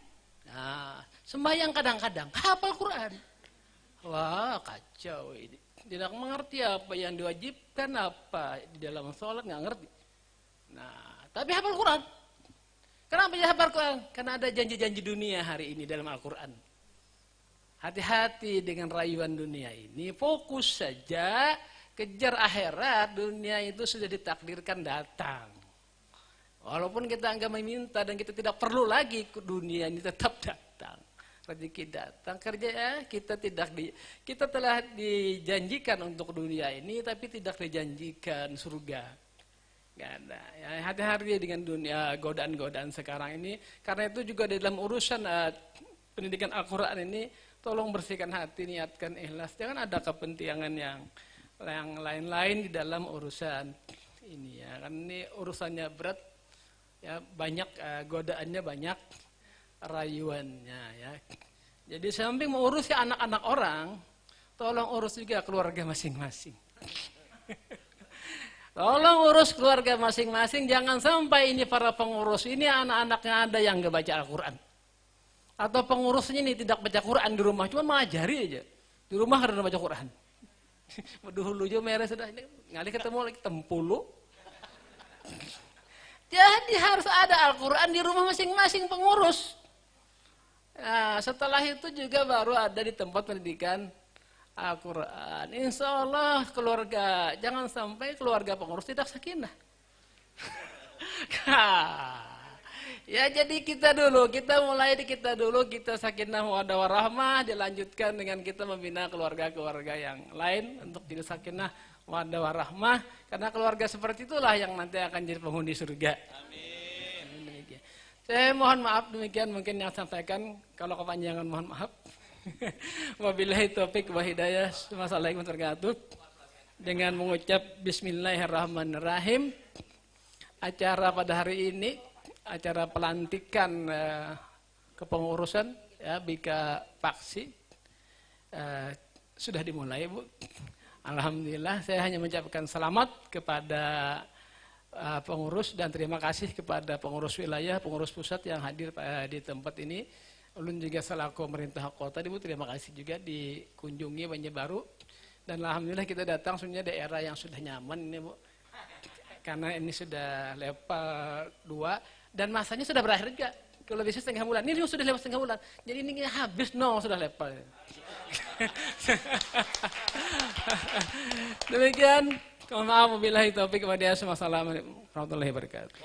Nah, sembahyang kadang-kadang hafal Quran. Wah, kacau ini. Tidak mengerti apa yang diwajibkan, apa di dalam sholat, nggak ngerti. Nah, tapi hafal Quran. Kenapa dia hafal Quran? Karena ada janji-janji dunia hari ini dalam Al-Quran. Hati-hati dengan rayuan dunia ini. Fokus saja, kejar akhirat. Dunia itu sudah ditakdirkan datang. Walaupun kita enggak meminta dan kita tidak perlu lagi ke dunia ini tetap datang. Rezeki datang, kerja ya, kita telah dijanjikan untuk dunia ini, tapi tidak dijanjikan surga. Gak ada. Ya, hati-hati dengan dunia godaan-godaan sekarang ini. Karena itu juga dalam urusan pendidikan Al-Quran ini, tolong bersihkan hati, niatkan ikhlas. Jangan ada kepentingan yang lain-lain di dalam urusan ini ya. Kan ini urusannya berat, ya banyak godaannya, banyak rayuannya ya. Jadi samping mengurusi anak-anak orang, tolong urus juga keluarga masing-masing. Tolong urus keluarga masing-masing, jangan sampai ini para pengurus ini anak-anaknya ada yang nggak baca Al-Quran. Atau pengurusnya ini tidak baca Quran di rumah, cuma mengajari aja. Di rumah karena baca Quran. Dulu aja merah sudah, ngali ketemu lagi tempulu. Jadi harus ada Al-Quran di rumah masing-masing pengurus. Nah, setelah itu juga baru ada di tempat pendidikan Al-Quran. Insya Allah keluarga, jangan sampai keluarga pengurus tidak sakinah. Ya jadi kita mulai di kita dulu, kita sakinah mawaddah warahmah, dilanjutkan dengan kita membina keluarga-keluarga yang lain untuk jadi sakinah mawaddah warahmah. Karena keluarga seperti itulah yang nanti akan jadi penghuni surga. Amin. Saya mohon maaf demikian mungkin yang sampaikan, kalau kepanjangan mohon maaf. Wabillahi taufiq wa hidayah. Wassalamualaikum warahmatullahi wabarakatuh. Dengan mengucap bismillahirrahmanirrahim, acara pada hari ini, acara pelantikan kepengurusan ya Bika Paksi sudah dimulai, Bu. Alhamdulillah, saya hanya mengucapkan selamat kepada pengurus dan terima kasih kepada pengurus wilayah, pengurus pusat yang hadir di tempat ini. Ulun juga selaku pemerintah kota, Ibu, terima kasih juga dikunjungi Banjarbaru. Dan alhamdulillah kita datang sebenarnya daerah yang sudah nyaman ini, Bu. Karena ini sudah level 2 dan masanya sudah berakhir juga. Kalau bisa setengah bulan, ini sudah lewat setengah bulan. Jadi ini habis sudah level. Demikian. Mohon maaf, wabillahi taufiq wa hidayah. Wassalamualaikum warahmatullahi wabarakatuh.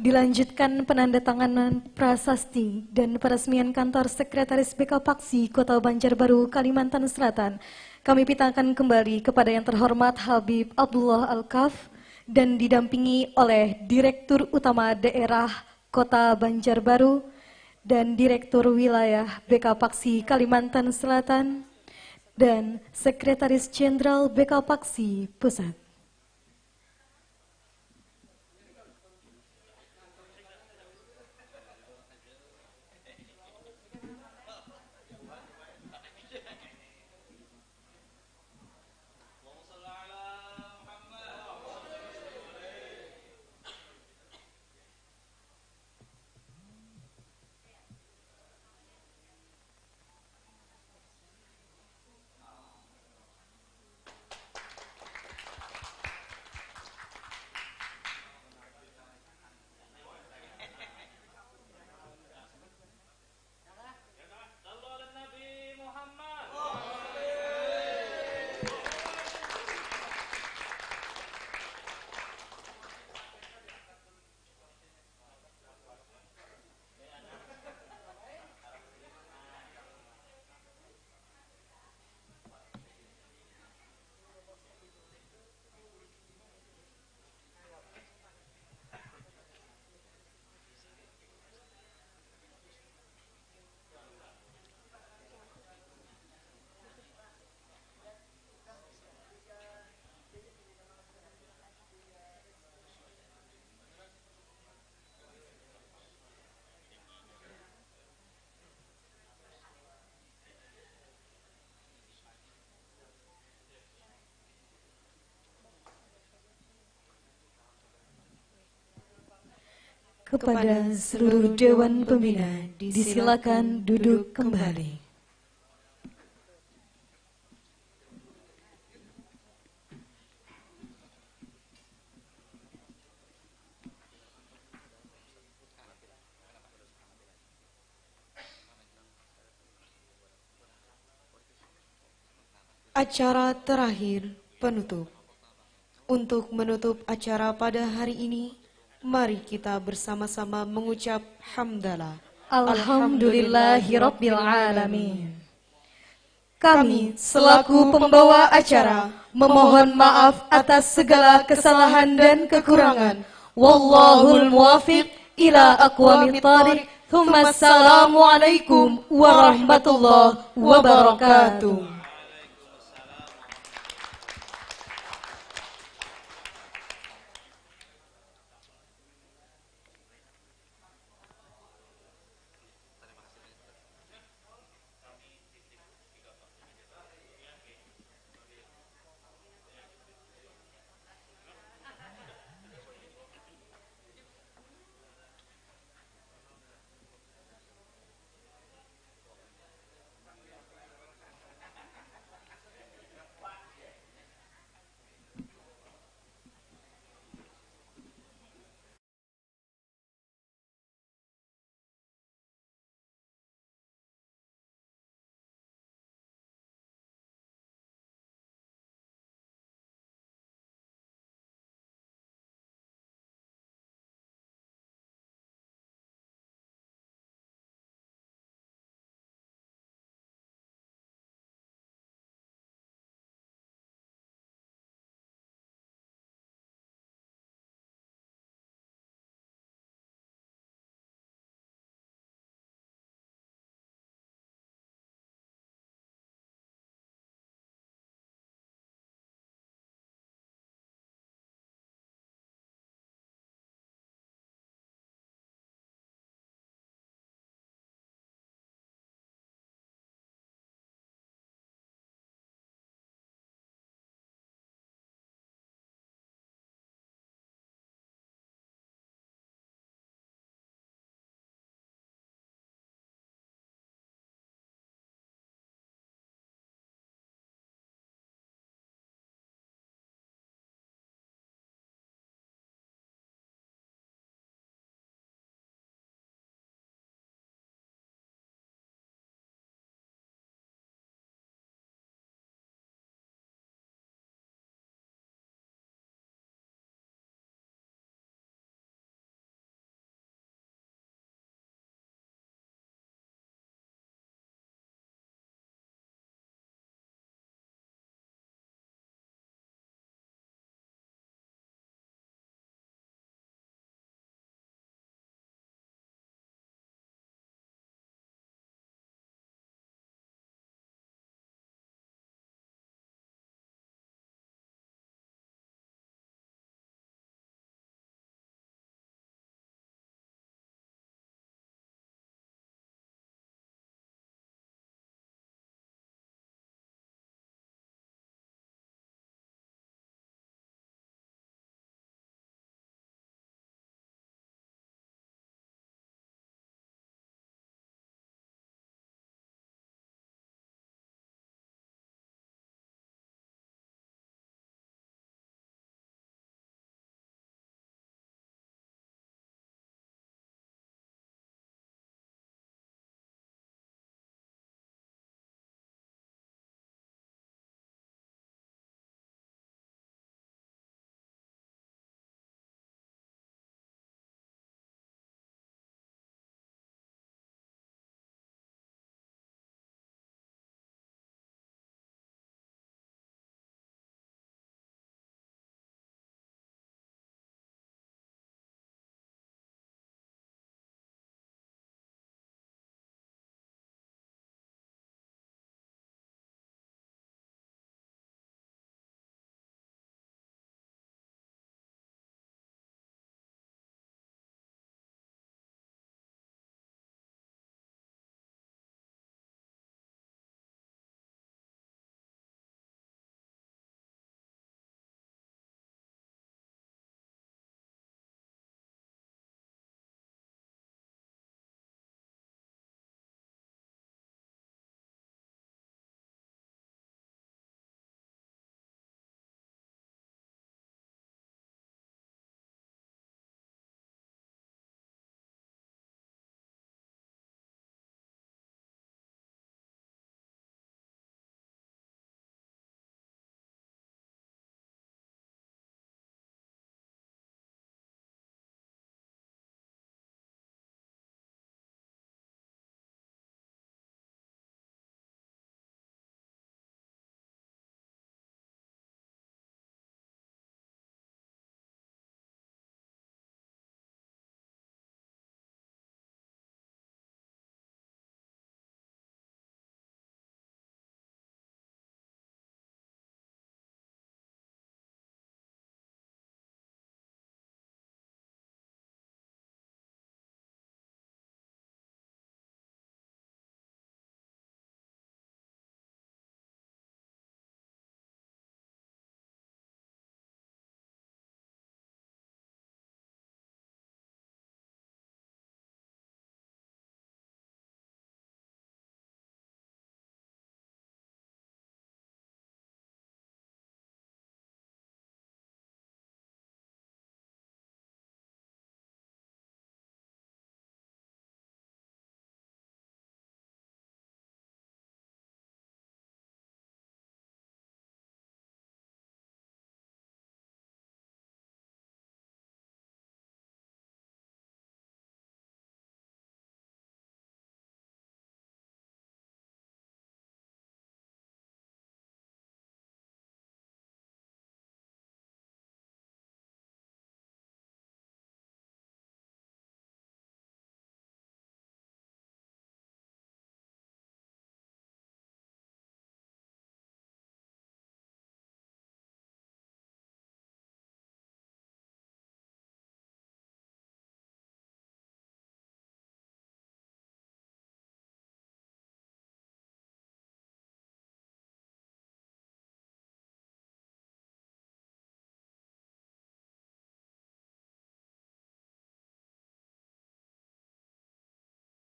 Dilanjutkan penandatanganan prasasti dan peresmian kantor Sekretaris BK Paksi Kota Banjarbaru, Kalimantan Selatan. Kami pitakan kembali kepada yang terhormat Habib Abdullah Al-Kaf dan didampingi oleh Direktur Utama Daerah Kota Banjarbaru dan Direktur Wilayah BK Paksi Kalimantan Selatan dan Sekretaris Jenderal BK Paksi Pusat. Kepada seluruh Dewan Pembina, disilakan duduk kembali. Acara terakhir penutup. Untuk menutup acara pada hari ini, mari kita bersama-sama mengucap hamdalah. Alhamdulillahirabbil alamin. Kami selaku pembawa acara memohon maaf atas segala kesalahan dan kekurangan. Wallahul muwaffiq ila aqwamit thoriq. Assalamualaikum warahmatullahi wabarakatuh.